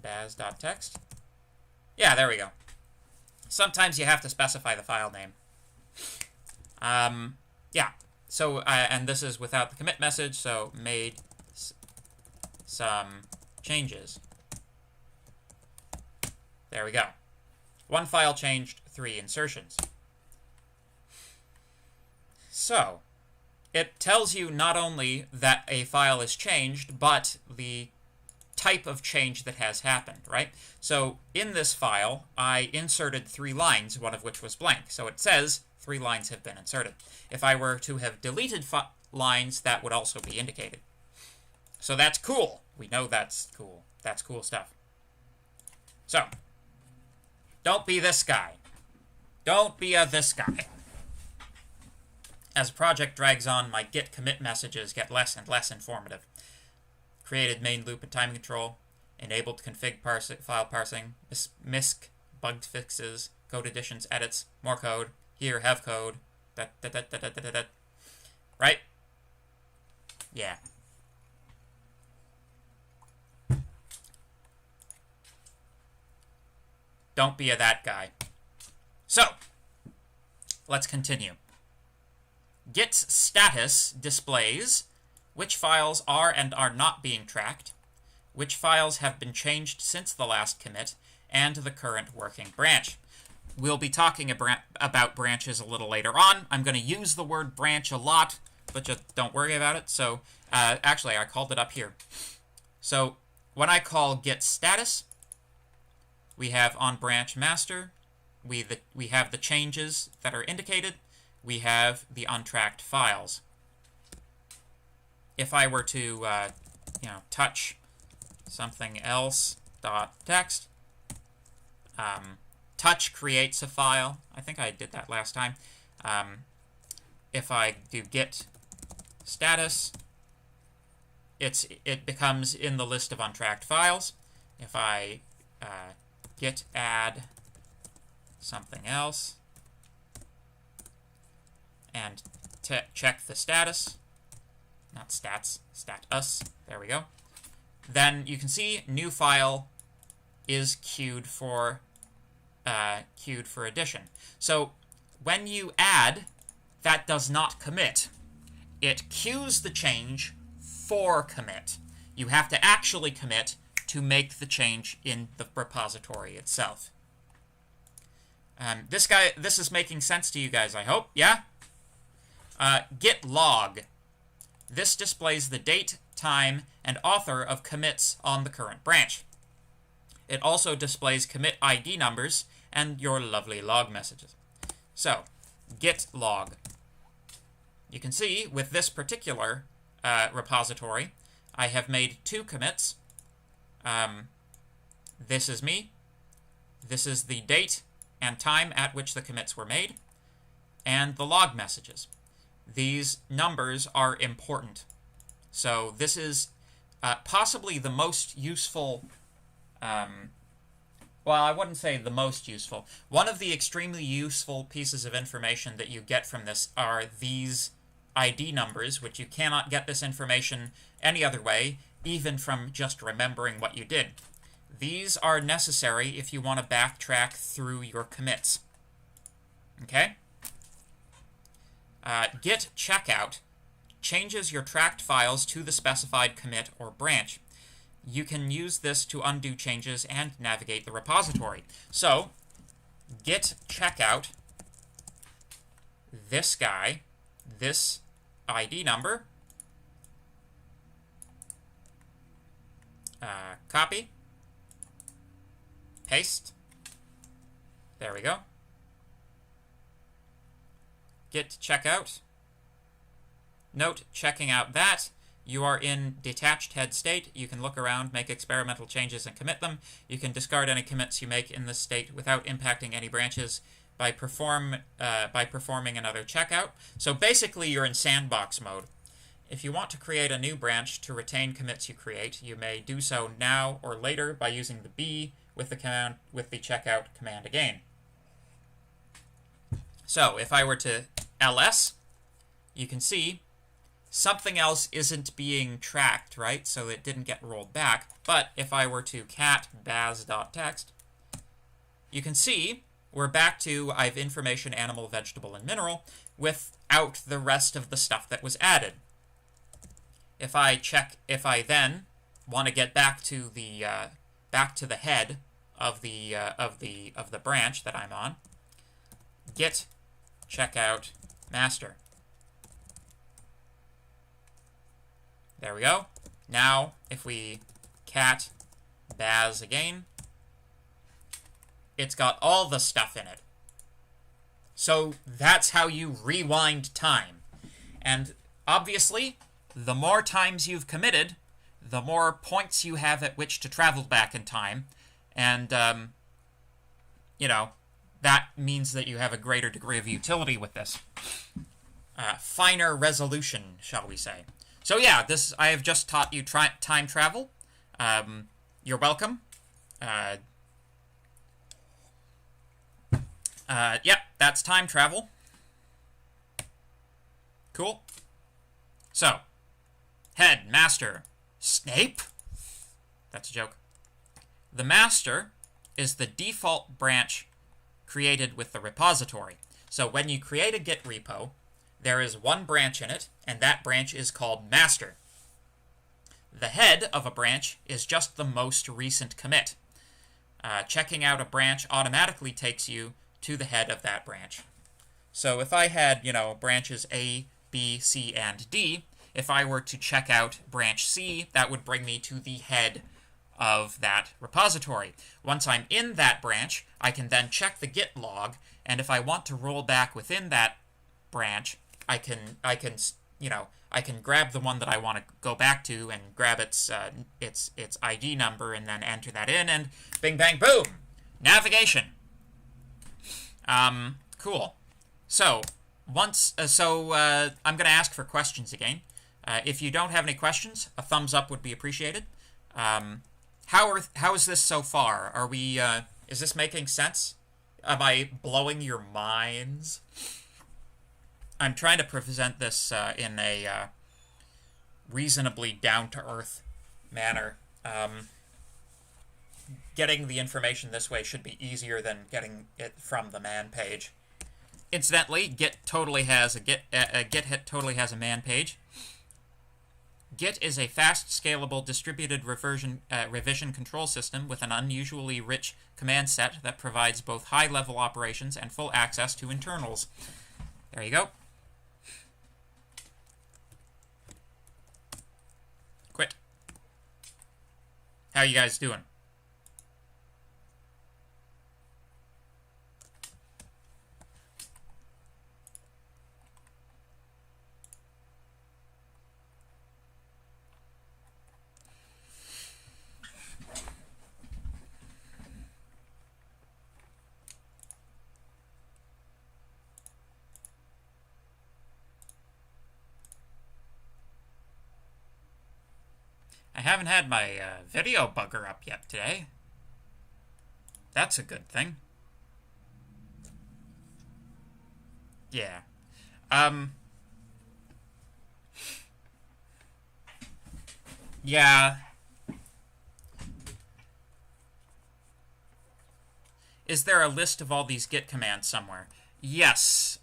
Speaker 1: baz.txt. Yeah, there we go. Sometimes you have to specify the file name. Yeah. So, and this is without the commit message, so made some changes. There we go. 1 file changed, 3 insertions. So, it tells you not only that a file is changed, but the type of change that has happened, right? So, in this file, I inserted 3 lines, one of which was blank. So it says 3 lines have been inserted. If I were to have deleted lines, that would also be indicated. So that's cool. We know that's cool. That's cool stuff. So, don't be this guy. Don't be this guy. As the project drags on, my git commit messages get less and less informative. Created main loop and time control. Enabled config file parsing. MISC bug fixes. Code additions, edits. More code. Here, have code. Right? Yeah. Don't be that guy. So, let's continue. Git's status displays which files are and are not being tracked, which files have been changed since the last commit, and the current working branch. We'll be talking about branches a little later on. I'm going to use the word branch a lot, but just don't worry about it. So, actually, I called it up here. So, when I call git status, we have on branch master, we have the changes that are indicated, we have the untracked files. If I were to, touch something else .text, touch creates a file. I think I did that last time. If I do git status, it becomes in the list of untracked files. If I git add something else and check the status, not stats, status, there we go, then you can see new file is queued for addition. So when you add, that does not commit. It queues the change for commit. You have to actually commit to make the change in the repository itself. This is making sense to you guys, I hope. Yeah? Git log. This displays the date, time, and author of commits on the current branch. It also displays commit ID numbers and your lovely log messages. So, git log. You can see with this particular repository, I have made 2 commits. This is me. This is the date and time at which the commits were made, and the log messages. These numbers are important. So this is possibly the most useful, well, I wouldn't say the most useful. One of the extremely useful pieces of information that you get from this are these ID numbers, which you cannot get this information any other way, even from just remembering what you did. These are necessary if you want to backtrack through your commits. Okay? Git checkout changes your tracked files to the specified commit or branch. You can use this to undo changes and navigate the repository. So, git checkout, this guy, this ID number, copy, paste, there we go. Git checkout. Note, checking out that, you are in detached head state. You can look around, make experimental changes, and commit them. You can discard any commits you make in this state without impacting any branches by performing another checkout. So basically, you're in sandbox mode. If you want to create a new branch to retain commits you create, you may do so now or later by using the B with the checkout command again. So if I were to ls, you can see something else isn't being tracked, right? So it didn't get rolled back. But if I were to cat baz.txt, you can see we're back to I have information, animal, vegetable, and mineral without the rest of the stuff that was added. If I then want to get back to the head of the branch that I'm on, git checkout master. There we go. Now, if we cat baz again, it's got all the stuff in it. So that's how you rewind time. And obviously, the more times you've committed, the more points you have at which to travel back in time. And, you know, that means that you have a greater degree of utility with this. Finer resolution, shall we say. So yeah, I have just taught you time travel. You're welcome. Yep, that's time travel. Cool. So, head, master, Snape? That's a joke. The master is the default branch created with the repository. So when you create a Git repo, there is one branch in it, and that branch is called master. The head of a branch is just the most recent commit. Checking out a branch automatically takes you to the head of that branch. So if I had, branches A, B, C, and D, if I were to check out branch C, that would bring me to the head of that repository. Once I'm in that branch, I can then check the Git log, and if I want to roll back within that branch, I can grab the one that I want to go back to and grab its ID number and then enter that in, and bing, bang, boom! Navigation. Cool. So, I'm going to ask for questions again. If you don't have any questions, a thumbs up would be appreciated. How is this so far? Are we, is this making sense? Am I blowing your minds? I'm trying to present this in a reasonably down-to-earth manner. Getting the information this way should be easier than getting it from the man page. Incidentally, Git totally has a man page. Git is a fast, scalable, distributed revision control system with an unusually rich command set that provides both high-level operations and full access to internals. There you go. Quit. How you guys doing? I haven't had my video bugger up yet today. That's a good thing. Yeah. Yeah. Is there a list of all these Git commands somewhere? Yes.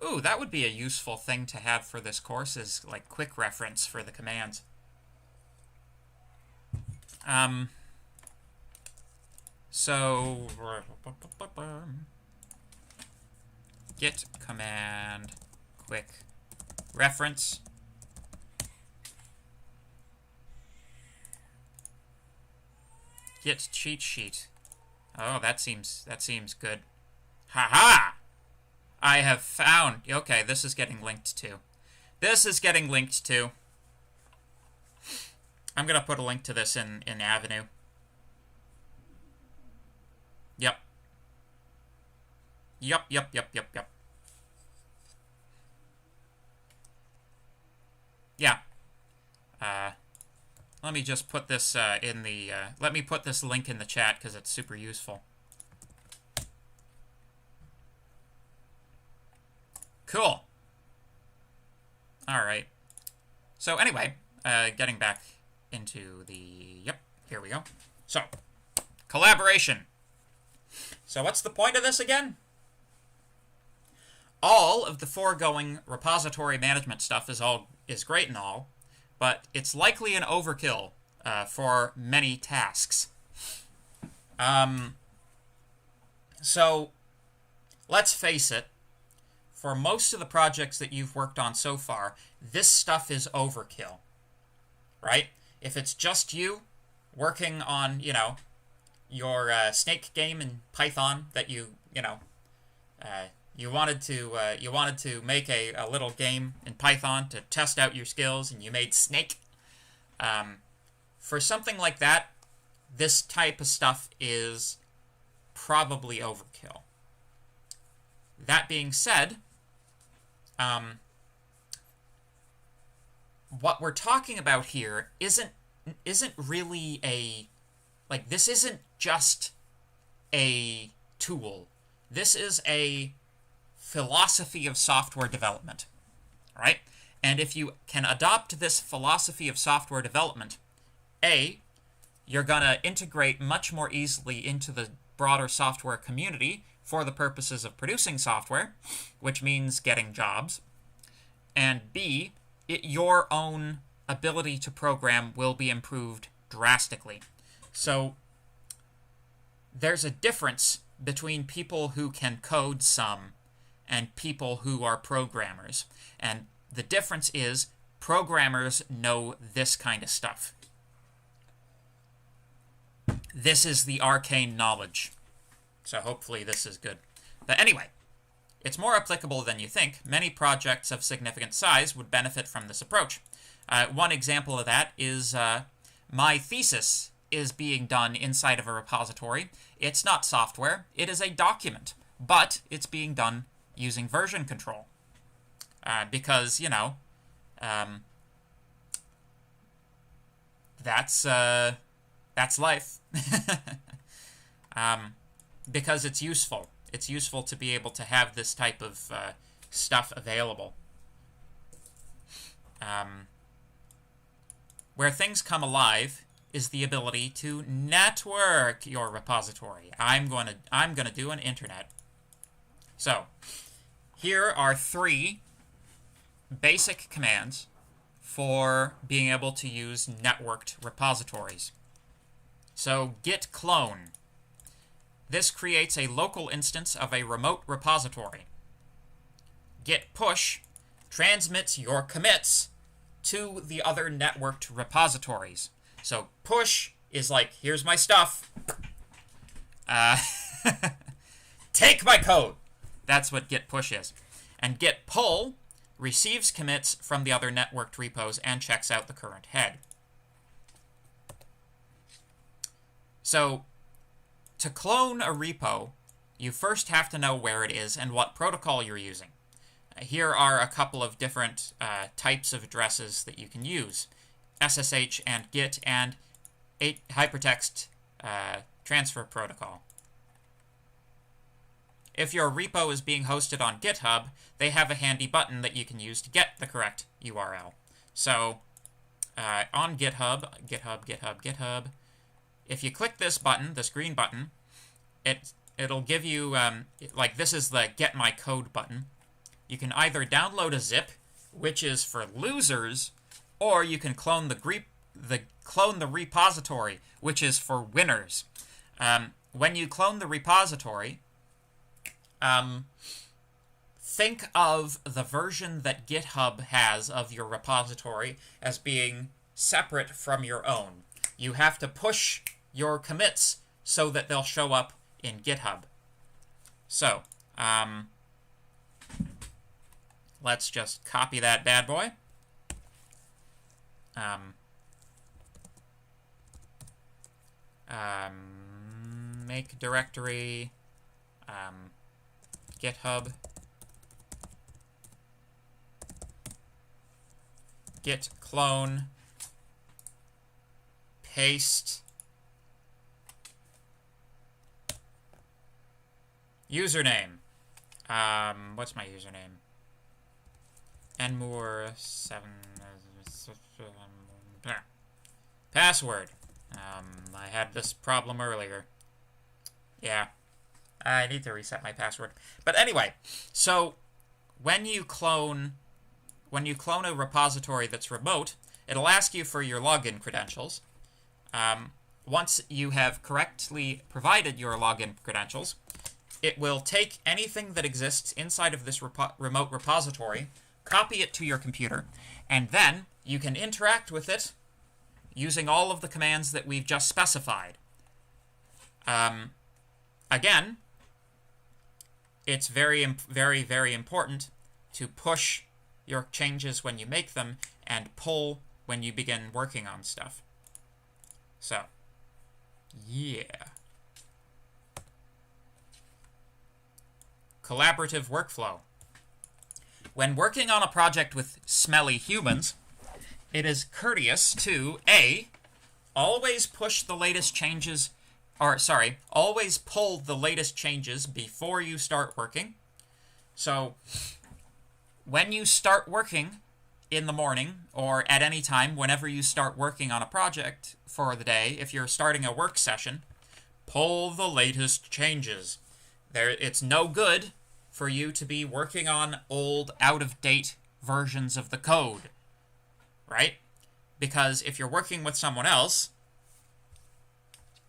Speaker 1: Ooh, that would be a useful thing to have for this course, is like quick reference for the commands. So git command quick reference. Git cheat sheet. Oh, that seems good. Ha-ha! I have found... Okay, this is getting linked to. This is getting linked to. I'm going to put a link to this in Avenue. Yep. Yep. Yeah. Let me just put this in the... let me put this link in the chat because it's super useful. Cool. All right. So anyway, getting back into the... Yep, here we go. So, collaboration. So what's the point of this again? All of the foregoing repository management stuff is great and all, but it's likely an overkill for many tasks. So, let's face it, for most of the projects that you've worked on so far, this stuff is overkill, right? If it's just you working on, your snake game in Python that you wanted to make a little game in Python to test out your skills, and you made Snake. For something like that, this type of stuff is probably overkill. That being said, what we're talking about here isn't really this isn't just a tool. This is a philosophy of software development, right? And if you can adopt this philosophy of software development, you're going to integrate much more easily into the broader software community for the purposes of producing software, which means getting jobs. And B, your own ability to program will be improved drastically. So there's a difference between people who can code some and people who are programmers. And the difference is programmers know this kind of stuff. This is the arcane knowledge. So hopefully this is good. But anyway, it's more applicable than you think. Many projects of significant size would benefit from this approach. One example of that is my thesis is being done inside of a repository. It's not software. It is a document. But it's being done using version control. Because, that's life. Because it's useful. It's useful to be able to have this type of stuff available. Where things come alive is the ability to network your repository. I'm gonna do an internet. So, here are 3 basic commands for being able to use networked repositories. So, git clone. This creates a local instance of a remote repository. Git push transmits your commits to the other networked repositories. So push is like, here's my stuff. Take my code. That's what git push is. And git pull receives commits from the other networked repos and checks out the current head. So to clone a repo, you first have to know where it is and what protocol you're using. Here are a couple of different types of addresses that you can use. SSH and Git and hypertext transfer protocol. If your repo is being hosted on GitHub, they have a handy button that you can use to get the correct URL. So on GitHub, GitHub, if you click this button, this green button, it'll give you, this is the Get My Code button. You can either download a zip, which is for losers, or you can clone the repository, which is for winners. When you clone the repository, think of the version that GitHub has of your repository as being separate from your own. You have to push your commits so that they'll show up in GitHub. So, let's just copy that bad boy. Make directory, GitHub, git clone, paste, username. What's my username? Enmore 7 password. I had this problem earlier. Yeah, I need to reset my password. But anyway, so when you clone a repository that's remote, it'll ask you for your login credentials. Once you have correctly provided your login credentials, it will take anything that exists inside of this remote repository, copy it to your computer, and then you can interact with it using all of the commands that we've just specified. Again, it's very, very, very important to push your changes when you make them and pull when you begin working on stuff. So, yeah. Collaborative workflow. When working on a project with smelly humans, it is courteous to A, always push the latest changes, always pull the latest changes before you start working. So, when you start working in the morning, or at any time, whenever you start working on a project for the day, if you're starting a work session, pull the latest changes. It's no good for you to be working on old, out-of-date versions of the code, right? Because if you're working with someone else,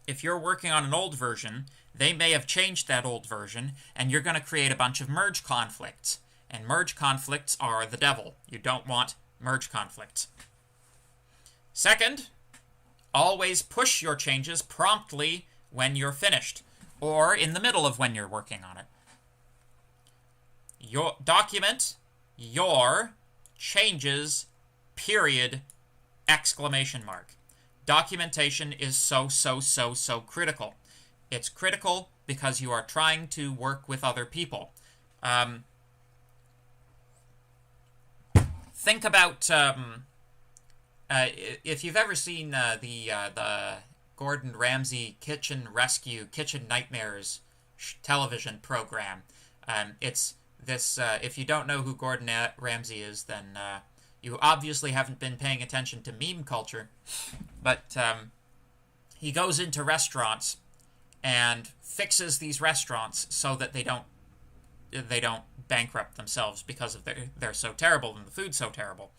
Speaker 1: if you're working on an old version, they may have changed that old version, and you're going to create a bunch of merge conflicts. And merge conflicts are the devil. You don't want merge conflicts. Second, always push your changes promptly when you're finished, or in the middle of when you're working on it. Document your changes, period, exclamation mark. Documentation is so critical. It's critical because you are trying to work with other people. Think about if you've ever seen the Gordon Ramsay Kitchen Rescue, Kitchen Nightmares television program. It's this. If you don't know who Gordon Ramsay is, then you obviously haven't been paying attention to meme culture. But he goes into restaurants and fixes these restaurants so that they don't bankrupt themselves because of they're so terrible and the food's so terrible.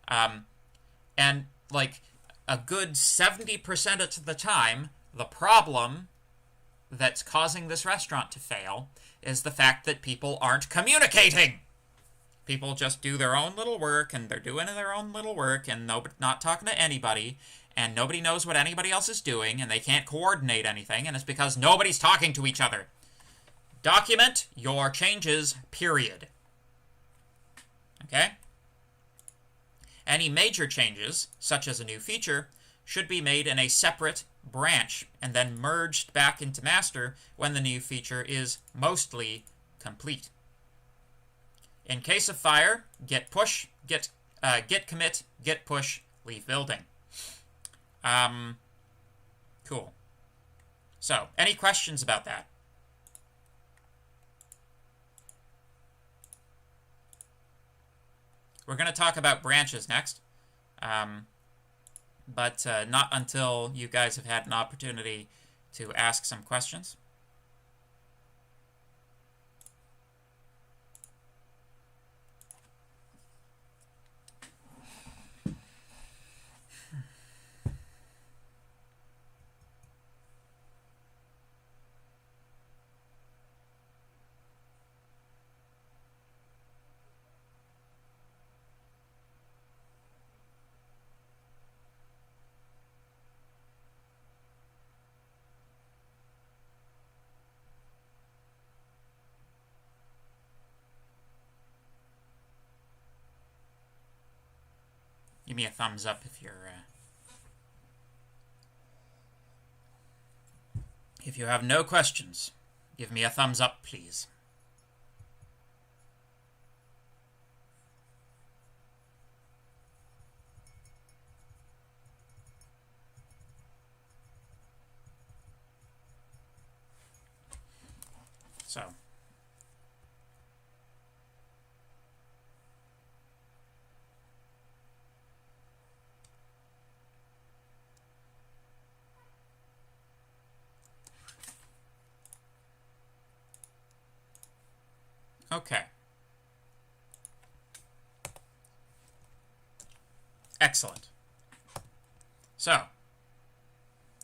Speaker 1: And like a good 70% of the time, the problem that's causing this restaurant to fail is the fact that people aren't communicating. People just do their own little work, and they're doing their own little work, and not talking to anybody, and nobody knows what anybody else is doing, and they can't coordinate anything, and it's because nobody's talking to each other. Document your changes, period. Okay? Any major changes, such as a new feature, should be made in a separate branch and then merged back into master when the new feature is mostly complete. In case of fire, git push, git commit, git push, leave building. Cool. So, any questions about that? We're going to talk about branches next, but not until you guys have had an opportunity to ask some questions. Give me a thumbs up if you have no questions. Give me a thumbs up, please. So, Okay. Excellent. So,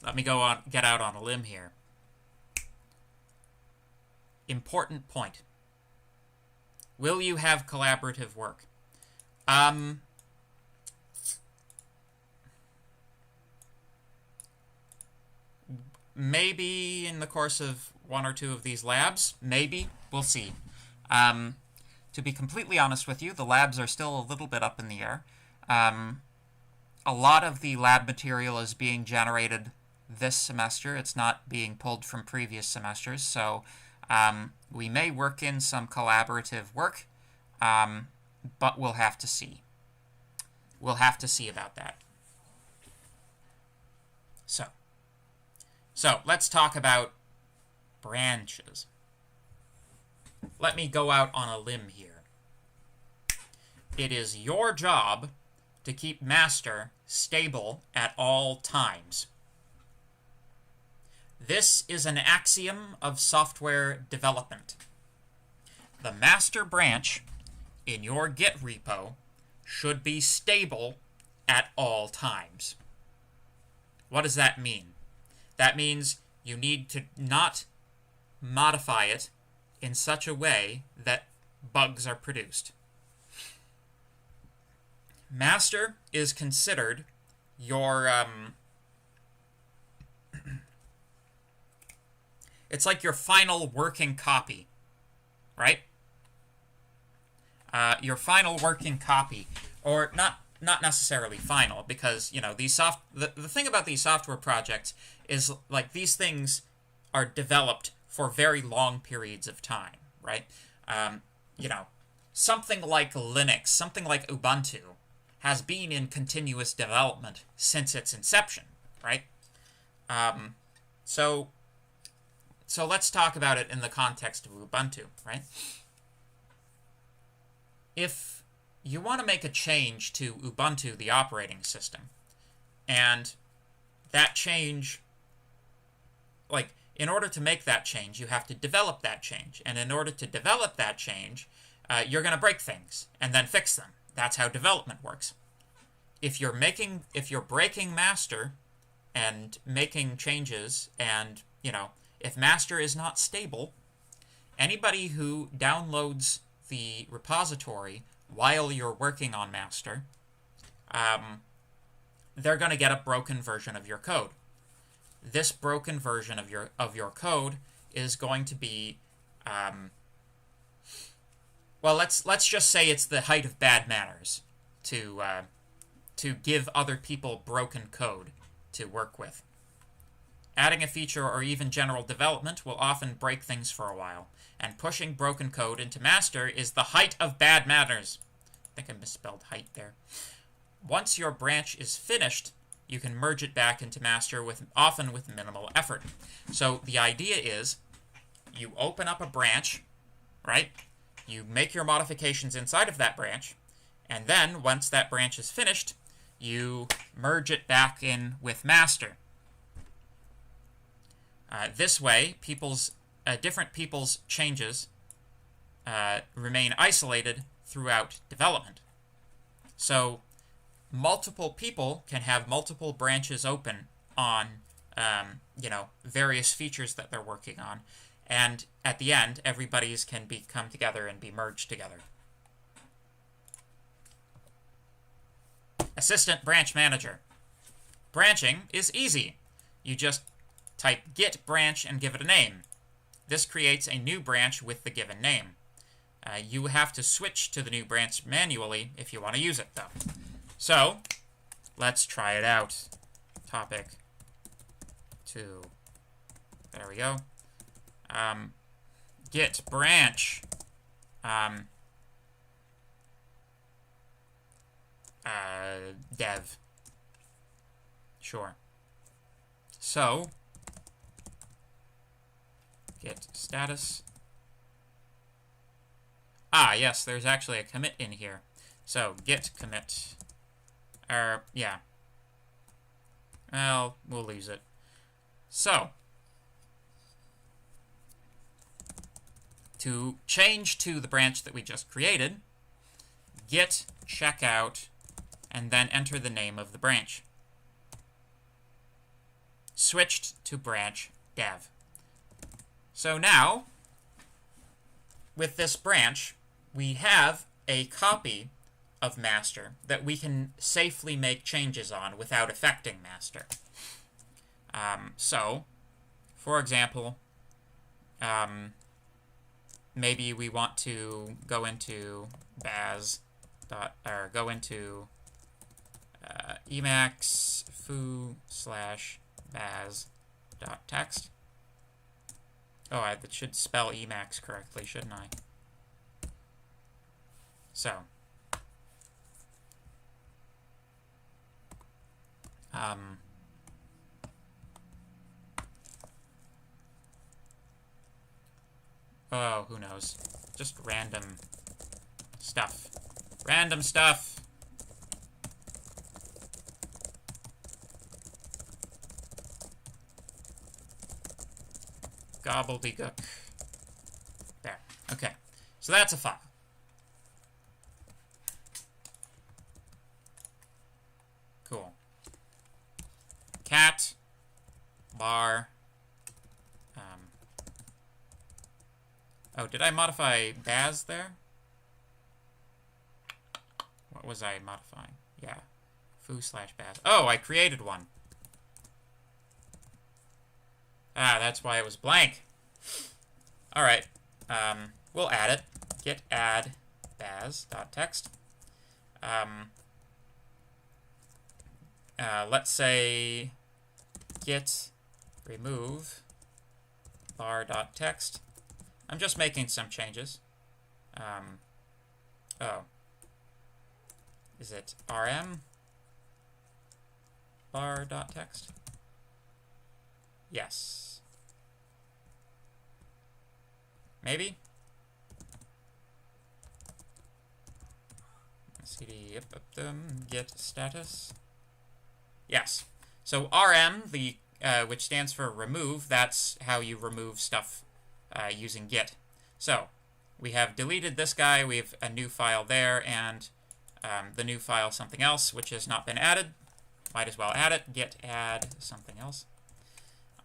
Speaker 1: let me get out on a limb here. Important point. Will you have collaborative work? Maybe in the course of one or two of these labs. Maybe. We'll see. To be completely honest with you, the labs are still a little bit up in the air. A lot of the lab material is being generated this semester. It's not being pulled from previous semesters, so we may work in some collaborative work, but we'll have to see. We'll have to see about that. So let's talk about branches. Let me go out on a limb here. It is your job to keep master stable at all times. This is an axiom of software development. The master branch in your Git repo should be stable at all times. What does that mean? That means you need to not modify it in such a way that bugs are produced. Master is considered your, it's like your final working copy, right? Your final working copy, or not necessarily final, because, you know, the thing about these software projects is, like, these things are developed for very long periods of time, right? You know, something like Linux, something like Ubuntu, has been in continuous development since its inception, right? So let's talk about it in the context of Ubuntu, right? If you want to make a change to Ubuntu, the operating system, and that change, like, in order to make that change, you have to develop that change. And in order to develop that change, you're going to break things and then fix them. That's how development works. If you're breaking master and making changes, and, you know, if master is not stable, anybody who downloads the repository while you're working on master, they're going to get a broken version of your code. This broken version of your code is going to be, well, let's just say it's the height of bad manners to give other people broken code to work with. Adding a feature or even general development will often break things for a while, and pushing broken code into master is the height of bad manners. I think I misspelled height there. Once your branch is finished, you can merge it back into master often with minimal effort. So the idea is, you open up a branch, right? You make your modifications inside of that branch, and then, once that branch is finished, you merge it back in with master. This way, different people's changes remain isolated throughout development. So, multiple people can have multiple branches open on, you know, various features that they're working on, and at the end, everybody's can come together and be merged together. Assistant Branch Manager. Branching is easy. You just type git branch and give it a name. This creates a new branch with the given name. You have to switch to the new branch manually if you want to use it, though. So, let's try it out. Topic 2. There we go. Git branch. Dev. Sure. So, git status. Yes, there's actually a commit in here. So, git commit. Yeah. Well, we'll lose it. So, to change to the branch that we just created, git checkout, and then enter the name of the branch. Switched to branch dev. So now, with this branch, we have a copy of master that we can safely make changes on without affecting master. So, for example, maybe we want to go into go into Emacs foo/baz.text. Oh, I should spell Emacs correctly, shouldn't I? So, oh, who knows? Just random stuff. Random stuff! Gobbledygook. There. Okay. So that's a file. Cool. Cat bar. Oh, did I modify Baz there? What was I modifying? Yeah. Foo/Baz. Oh, I created one. Ah, that's why it was blank. Alright. We'll add it. Git add baz.text. Let's say git remove bar.text. I'm just making some changes. Oh. Is it rm bar.text? Yes. Maybe? cd git status. Yes. So rm, which stands for remove, that's how you remove stuff using git. So we have deleted this guy, we have a new file there, and the new file something else, which has not been added. Might as well add it. Git add something else.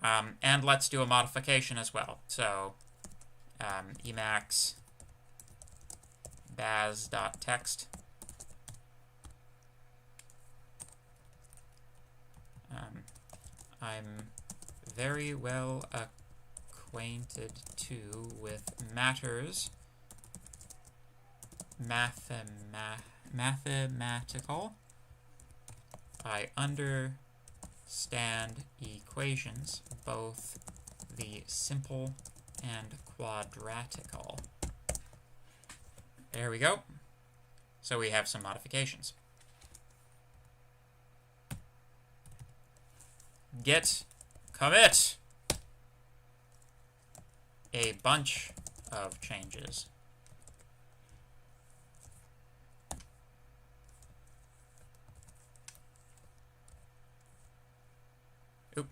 Speaker 1: And let's do a modification as well. So Emacs baz.text. I'm very well acquainted too with matters mathematical. I understand equations, both the simple and quadratical. There we go. So we have some modifications. Git commit a bunch of changes. Oop.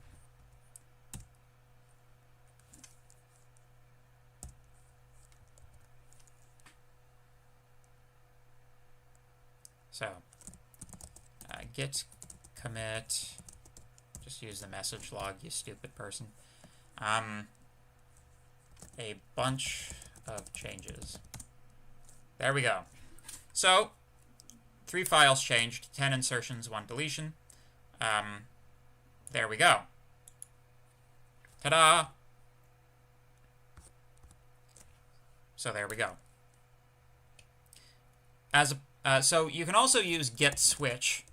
Speaker 1: So, git commit. Just use the message log, you stupid person. A bunch of changes. There we go. So, 3 files changed, 10 insertions, 1 deletion. There we go. Ta-da! So there we go. So you can also use git switch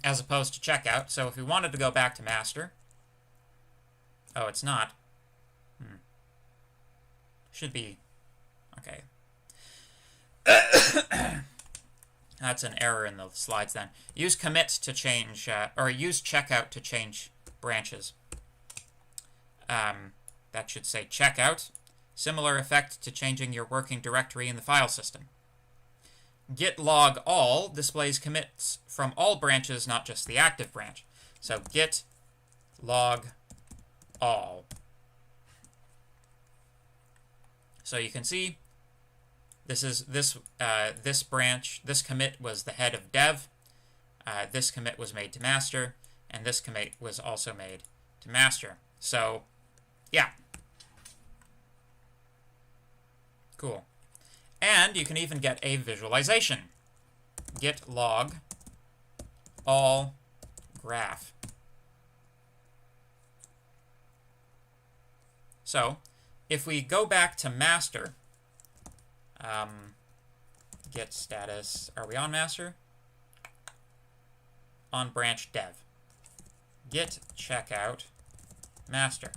Speaker 1: as opposed to checkout. So if we wanted to go back to master, oh, it's not. Should be okay. That's an error in the slides then. Use commit to change, or use checkout to change branches. That should say checkout. Similar effect to changing your working directory in the file system. Git log all displays commits from all branches, not just the active branch. So git log all. So you can see this branch, this commit was the head of dev. This commit was made to master, and this commit was also made to master. So, yeah. Cool. And you can even get a visualization. Git log all graph. So, if we go back to master, git status, are we on master? On branch dev. Git checkout master.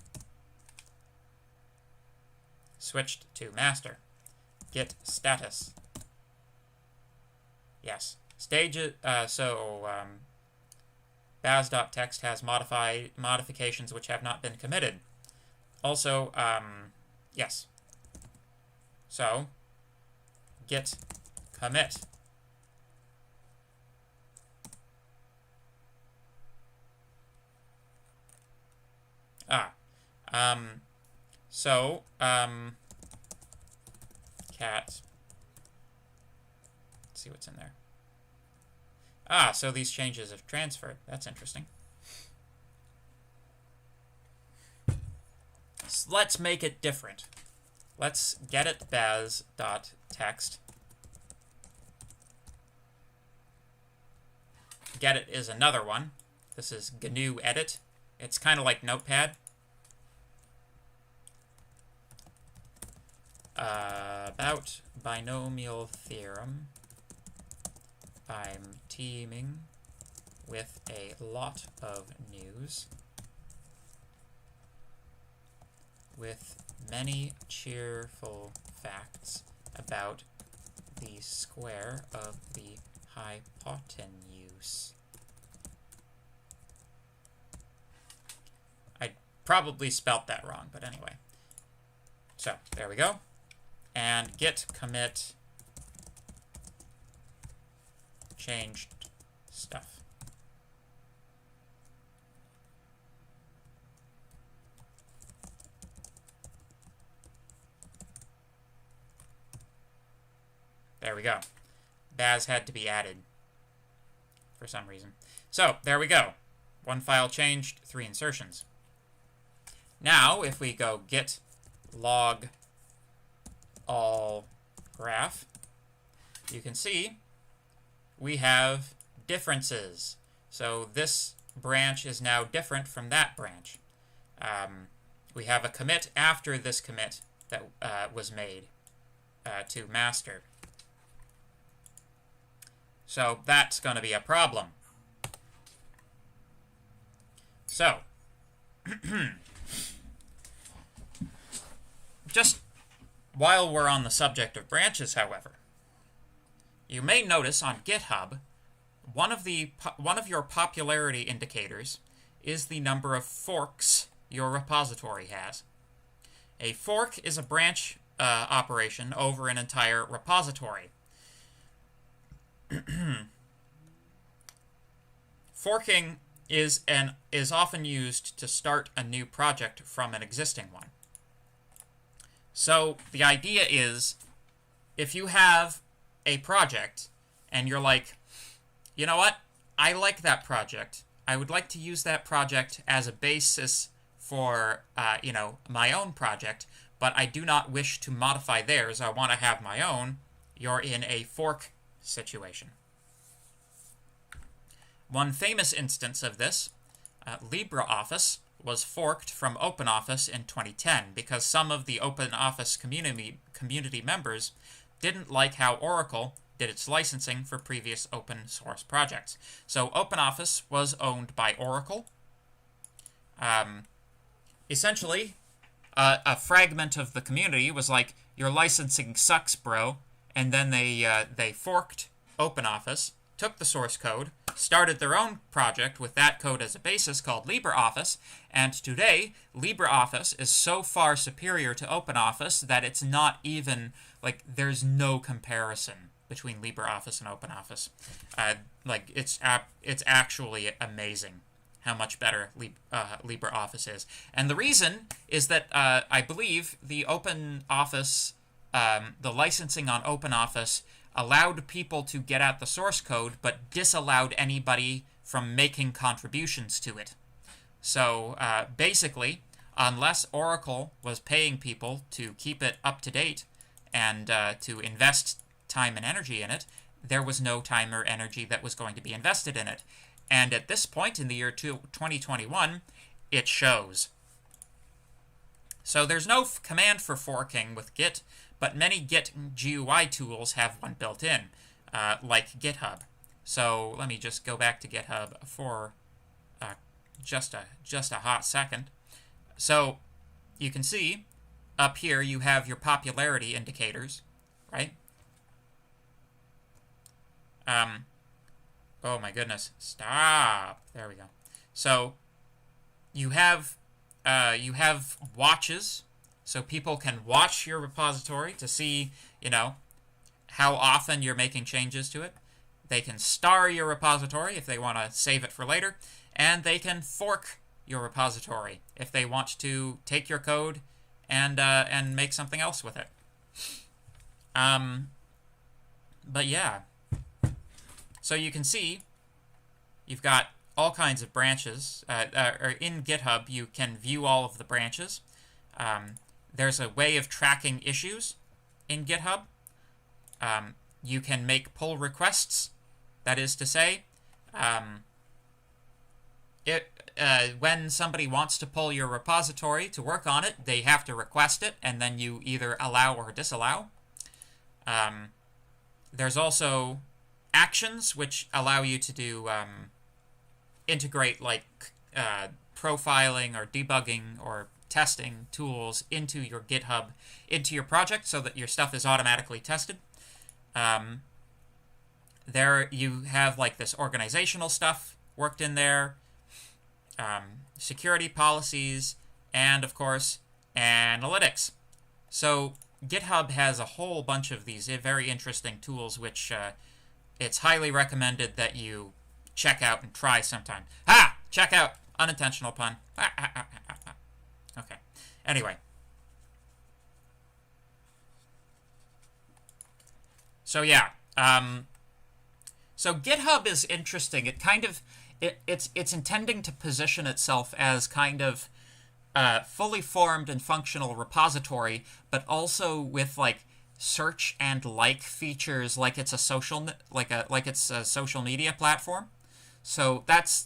Speaker 1: Switched to master. Git status. Yes. Stage, baz.txt has modifications which have not been committed. Also, yes. So, git commit. Cat. Let's see what's in there. So these changes have transferred. That's interesting. So let's make it different. Let's get it baz.txt. Get it is another one. This is GNU edit. It's kind of like Notepad. About binomial theorem. I'm teeming with a lot of news. With many cheerful facts about the square of the hypotenuse. I probably spelt that wrong, but anyway. So, there we go. And git commit changed stuff. There we go. Baz had to be added for some reason. So, there we go. One file changed, 3 insertions. Now, if we go git log all graph, you can see we have differences. So this branch is now different from that branch. We have a commit after this commit that was made to master. So that's going to be a problem. So, just while we're on the subject of branches, however, you may notice on GitHub, one of your popularity indicators is the number of forks your repository has. A fork is a branch operation over an entire repository. Forking is often used to start a new project from an existing one. So the idea is, if you have a project and you're like, you know what, I like that project. I would like to use that project as a basis for, my own project, but I do not wish to modify theirs. I want to have my own. You're in a fork situation. One famous instance of this, LibreOffice, was forked from OpenOffice in 2010 because some of the OpenOffice community members didn't like how Oracle did its licensing for previous open source projects. So OpenOffice was owned by Oracle. Essentially, a fragment of the community was like, your licensing sucks, bro. And then they forked OpenOffice, took the source code, started their own project with that code as a basis called LibreOffice, and today, LibreOffice is so far superior to OpenOffice that it's not even, there's no comparison between LibreOffice and OpenOffice. It's actually amazing how much better LibreOffice is. And the reason is that I believe the OpenOffice the licensing on OpenOffice allowed people to get at the source code, but disallowed anybody from making contributions to it. So basically, unless Oracle was paying people to keep it up to date and to invest time and energy in it, there was no time or energy that was going to be invested in it. And at this point in the year 2021, it shows. So there's no command for forking with Git, but many Git GUI tools have one built in, like GitHub. So let me just go back to GitHub for just a hot second. So you can see up here you have your popularity indicators, right? Oh my goodness, stop. There we go. So you have watches, so people can watch your repository to see, how often you're making changes to it. They can star your repository if they want to save it for later, and they can fork your repository if they want to take your code and make something else with it. But yeah. So you can see you've got all kinds of branches. Or in GitHub, you can view all of the branches. There's a way of tracking issues in GitHub. You can make pull requests. That is to say, when somebody wants to pull your repository to work on it, they have to request it, and then you either allow or disallow. There's also actions, which allow you to do integrate profiling or debugging or testing tools into your GitHub, into your project, so that your stuff is automatically tested. There you have this organizational stuff worked in there, security policies, and of course analytics. So GitHub has a whole bunch of these very interesting tools, which it's highly recommended that you check out and try sometime. Check out, unintentional pun. Okay. Anyway. So yeah. So GitHub is interesting. It kind of it's intending to position itself as kind of fully formed and functional repository, but also with search and features, like it's a social social media platform. So that's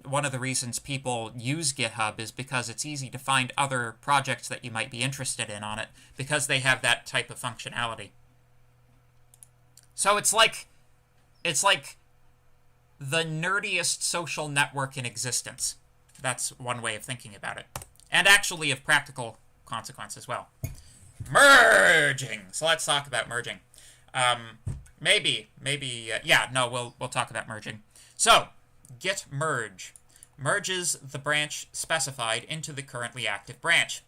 Speaker 1: one of the reasons people use GitHub, is because it's easy to find other projects that you might be interested in on it, because they have that type of functionality. So it's like the nerdiest social network in existence. That's one way of thinking about it, and actually of practical consequence as well. Merging. So let's talk about merging. We'll talk about merging. So, git merge merges the branch specified into the currently active branch.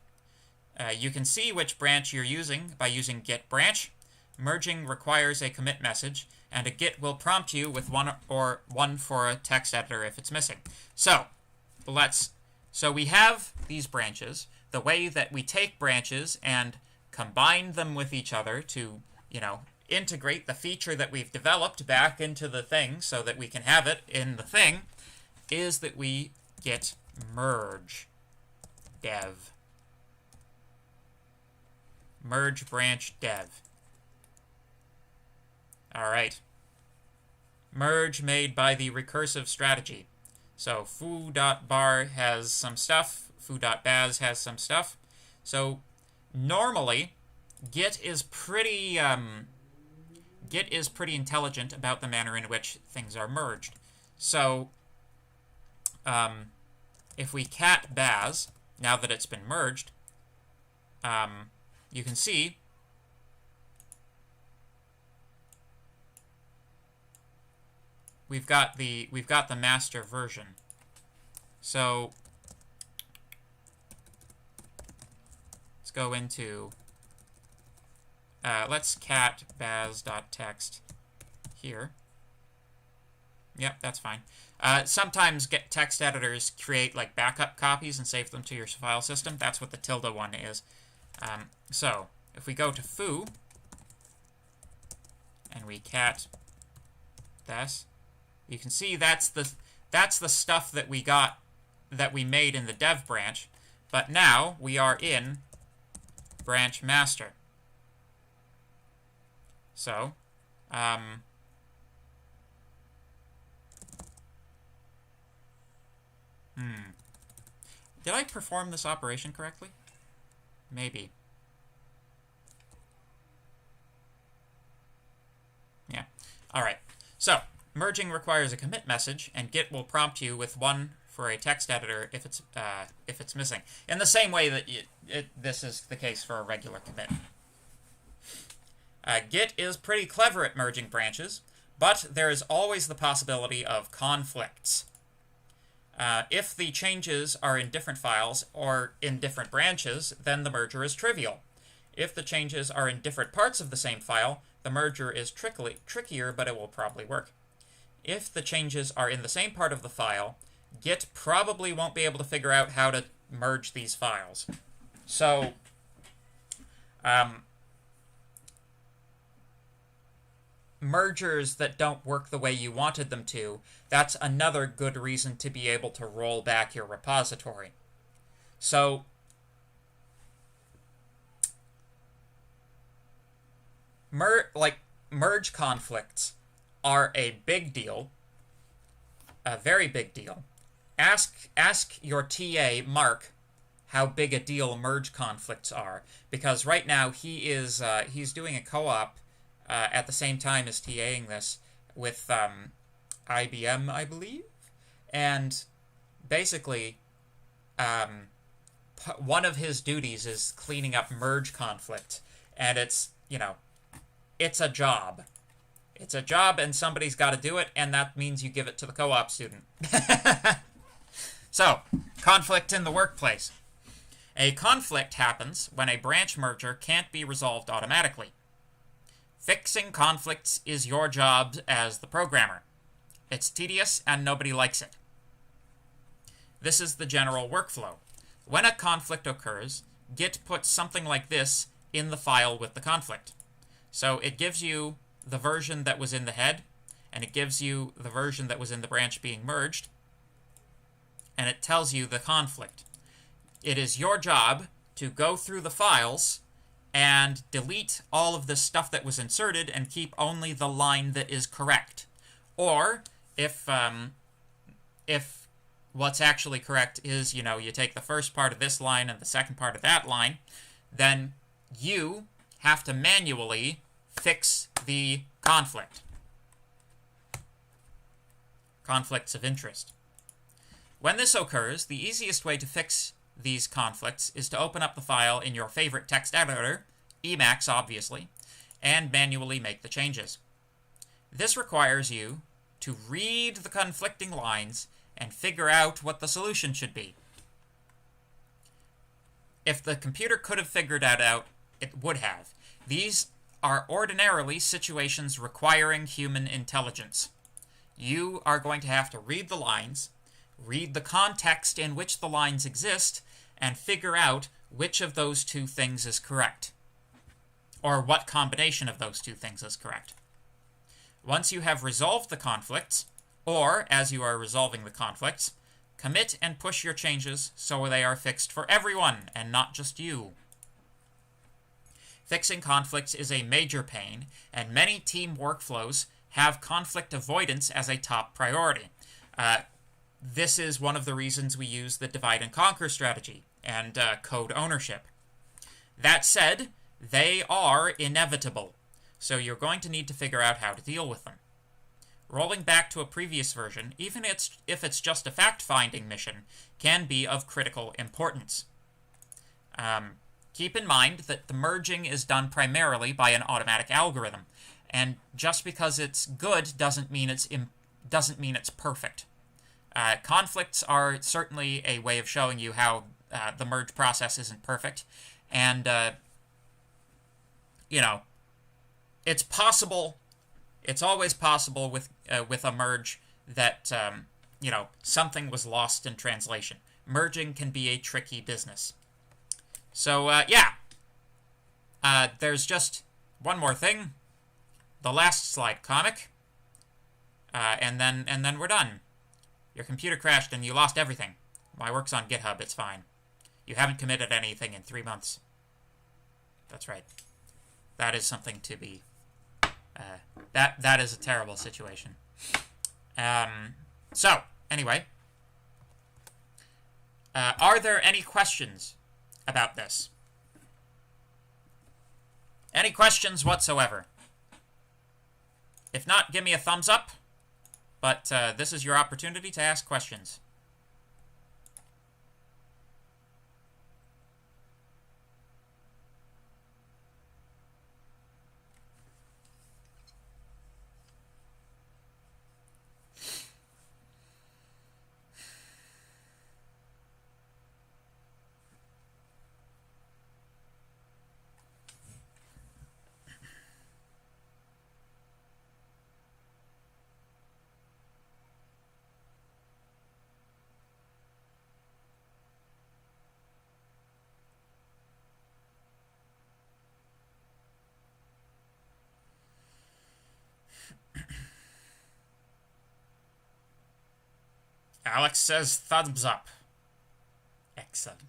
Speaker 1: You can see which branch you're using by using git branch. Merging requires a commit message, and a git will prompt you with one for a text editor if it's missing. So we have these branches. The way that we take branches and combine them with each other to, integrate the feature that we've developed back into the thing so that we can have it in the thing, is that we git merge dev. Merge branch dev. All right. Merge made by the recursive strategy. So foo.bar has some stuff, foo.baz has some stuff. So normally, Git is pretty intelligent about the manner in which things are merged. So if we cat baz, now that it's been merged, you can see we've got the master version. So let's go into let's cat baz.text here. Yep, that's fine. Sometimes text editors create backup copies and save them to your file system. That's what the tilde one is. So if we go to foo and we cat this, you can see that's the stuff that we got, that we made in the dev branch, but now we are in branch master. So, did I perform this operation correctly? Maybe. Yeah. All right. So, merging requires a commit message, and Git will prompt you with one for a text editor if it's missing. In the same way that this is the case for a regular commit. Git is pretty clever at merging branches, but there is always the possibility of conflicts. If the changes are in different files or in different branches, then the merger is trivial. If the changes are in different parts of the same file, the merger is trickier, but it will probably work. If the changes are in the same part of the file, Git probably won't be able to figure out how to merge these files. So, mergers that don't work the way you wanted them to, that's another good reason to be able to roll back your repository. So, merge conflicts are a big deal, a very big deal. Ask your TA, Mark, how big a deal merge conflicts are, because right now he's doing a co-op at the same time as TAing this with IBM, I believe, and basically one of his duties is cleaning up merge conflict, and it's a job. It's a job, and somebody's got to do it, and that means you give it to the co-op student. So, conflict in the workplace. A conflict happens when a branch merger can't be resolved automatically. Fixing conflicts is your job as the programmer. It's tedious, and nobody likes it. This is the general workflow. When a conflict occurs, Git puts something like this in the file with the conflict. So it gives you the version that was in the head, and it gives you the version that was in the branch being merged, and it tells you the conflict. It is your job to go through the files and delete all of the stuff that was inserted and keep only the line that is correct. Or, if what's actually correct is, you take the first part of this line and the second part of that line, then you have to manually fix the conflict. Conflicts of interest. When this occurs, the easiest way to fix these conflicts is to open up the file in your favorite text editor, Emacs obviously, and manually make the changes. This requires you to read the conflicting lines and figure out what the solution should be. If the computer could have figured that out, it would have. These are ordinarily situations requiring human intelligence. You are going to have to read the lines, read the context in which the lines exist, and figure out which of those two things is correct, or what combination of those two things is correct. Once you have resolved the conflicts, or as you are resolving the conflicts, commit and push your changes so they are fixed for everyone and not just you. Fixing conflicts is a major pain, and many team workflows have conflict avoidance as a top priority. This is one of the reasons we use the divide and conquer strategy and code ownership. That said, they are inevitable, so you're going to need to figure out how to deal with them. Rolling back to a previous version, even if it's just a fact-finding mission, can be of critical importance. Keep in mind that the merging is done primarily by an automatic algorithm, and just because it's good doesn't mean it's perfect. Conflicts are certainly a way of showing you how the merge process isn't perfect, and it's possible. It's always possible with a merge that something was lost in translation. Merging can be a tricky business. So yeah, there's just one more thing. The last slide comic. And then we're done. Your computer crashed and you lost everything. My work's on GitHub, it's fine. You haven't committed anything in 3 months. That's right. That is something to be... that is a terrible situation. So, anyway. Are there any questions about this? Any questions whatsoever? If not, give me a thumbs up. But this is your opportunity to ask questions. Alex says thumbs up. Excellent.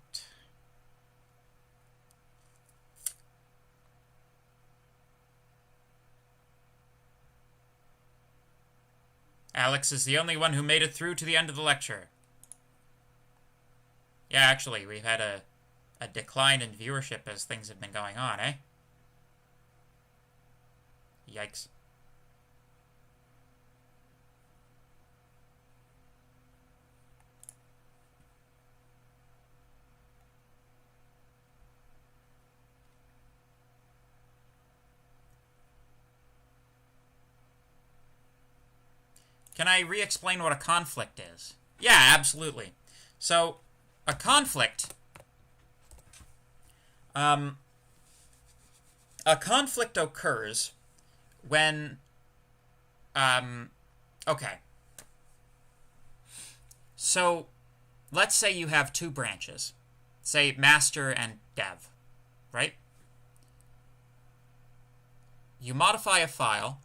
Speaker 1: Alex is the only one who made it through to the end of the lecture. Yeah, actually, we've had a decline in viewership as things have been going on, eh? Yikes. Can I re-explain what a conflict is? Yeah, absolutely. So, a conflict... a conflict occurs when... okay. So, let's say you have two branches. Say, master and dev, right? You modify a file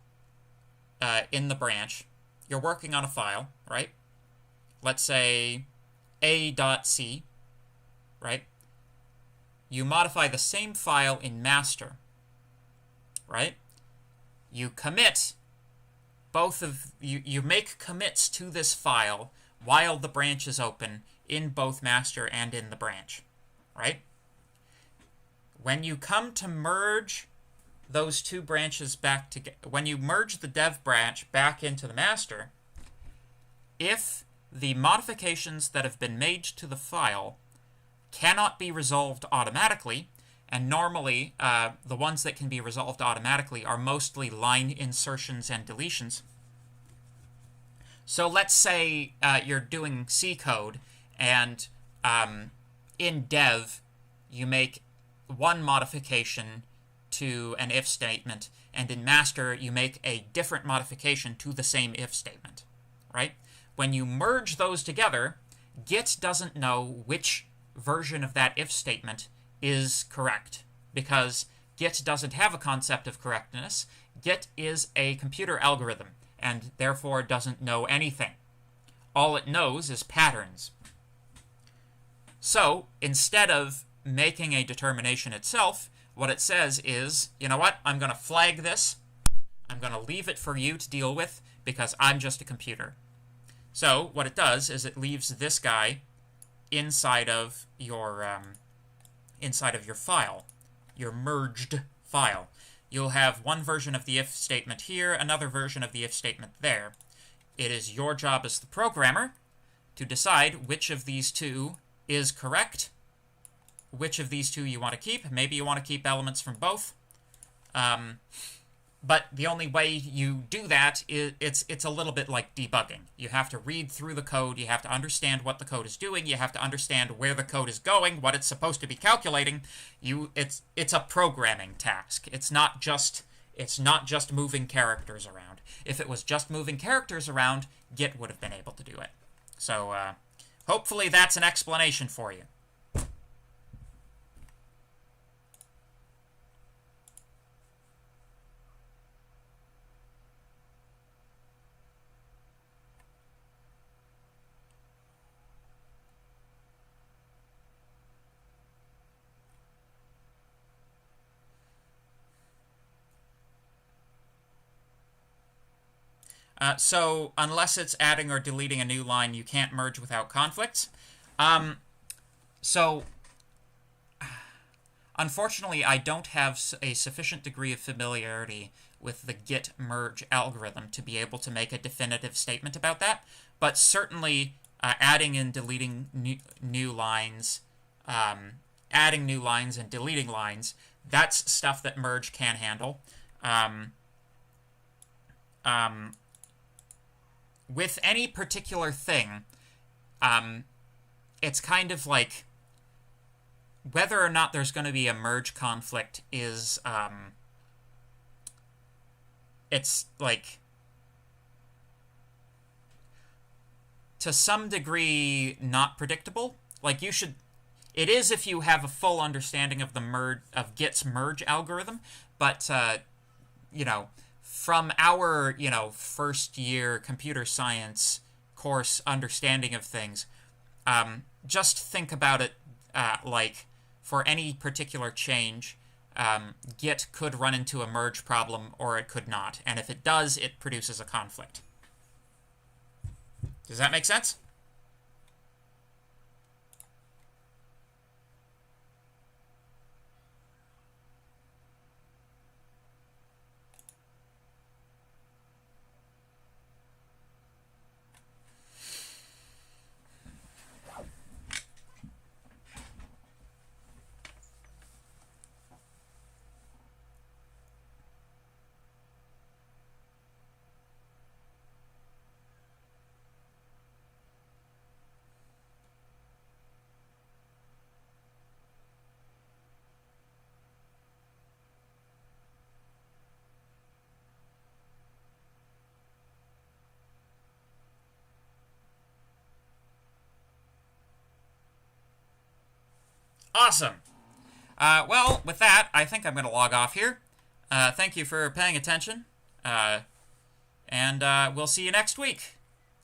Speaker 1: in the branch. You're working on a file, right? Let's say a.c, right? You modify the same file in master, right? You commit both of... You make commits to this file while the branch is open in both master and in the branch, right? When you come to merge those two branches back together, when you merge the dev branch back into the master, if the modifications that have been made to the file cannot be resolved automatically, and normally the ones that can be resolved automatically are mostly line insertions and deletions. So let's say you're doing C code, and in dev you make one modification to an if statement, and in master you make a different modification to the same if statement, right? When you merge those together, Git doesn't know which version of that if statement is correct, because Git doesn't have a concept of correctness. Git is a computer algorithm, and therefore doesn't know anything. All it knows is patterns. So, instead of making a determination itself, what it says is, you know what, I'm going to flag this. I'm going to leave it for you to deal with because I'm just a computer. So what it does is it leaves this guy inside of your file, your merged file. You'll have one version of the if statement here, another version of the if statement there. It is your job as the programmer to decide which of these two is correct, which of these two you want to keep. Maybe you want to keep elements from both. But the only way you do that is it's a little bit like debugging. You have to read through the code. You have to understand what the code is doing. You have to understand where the code is going, what it's supposed to be calculating. It's a programming task. It's not just moving characters around. If it was just moving characters around, Git would have been able to do it. So hopefully that's an explanation for you. So unless it's adding or deleting a new line, you can't merge without conflicts. So unfortunately, I don't have a sufficient degree of familiarity with the git merge algorithm to be able to make a definitive statement about that. But certainly, adding and deleting new lines, adding new lines and deleting lines, that's stuff that merge can handle. With any particular thing, it's kind of like whether or not there's going to be a merge conflict is, it's like, to some degree, not predictable. Like, you should, it is if you have a full understanding of of Git's merge algorithm, but, you know, from our, you know, first year computer science course understanding of things, just think about it like for any particular change, Git could run into a merge problem or it could not. And if it does, it produces a conflict. Does that make sense? Awesome. Well, with that, I think I'm going to log off here. Thank you for paying attention. And we'll see you next week.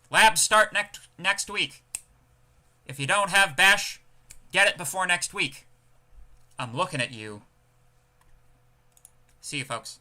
Speaker 1: Labs start next week. If you don't have Bash, get it before next week. I'm looking at you. See you, folks.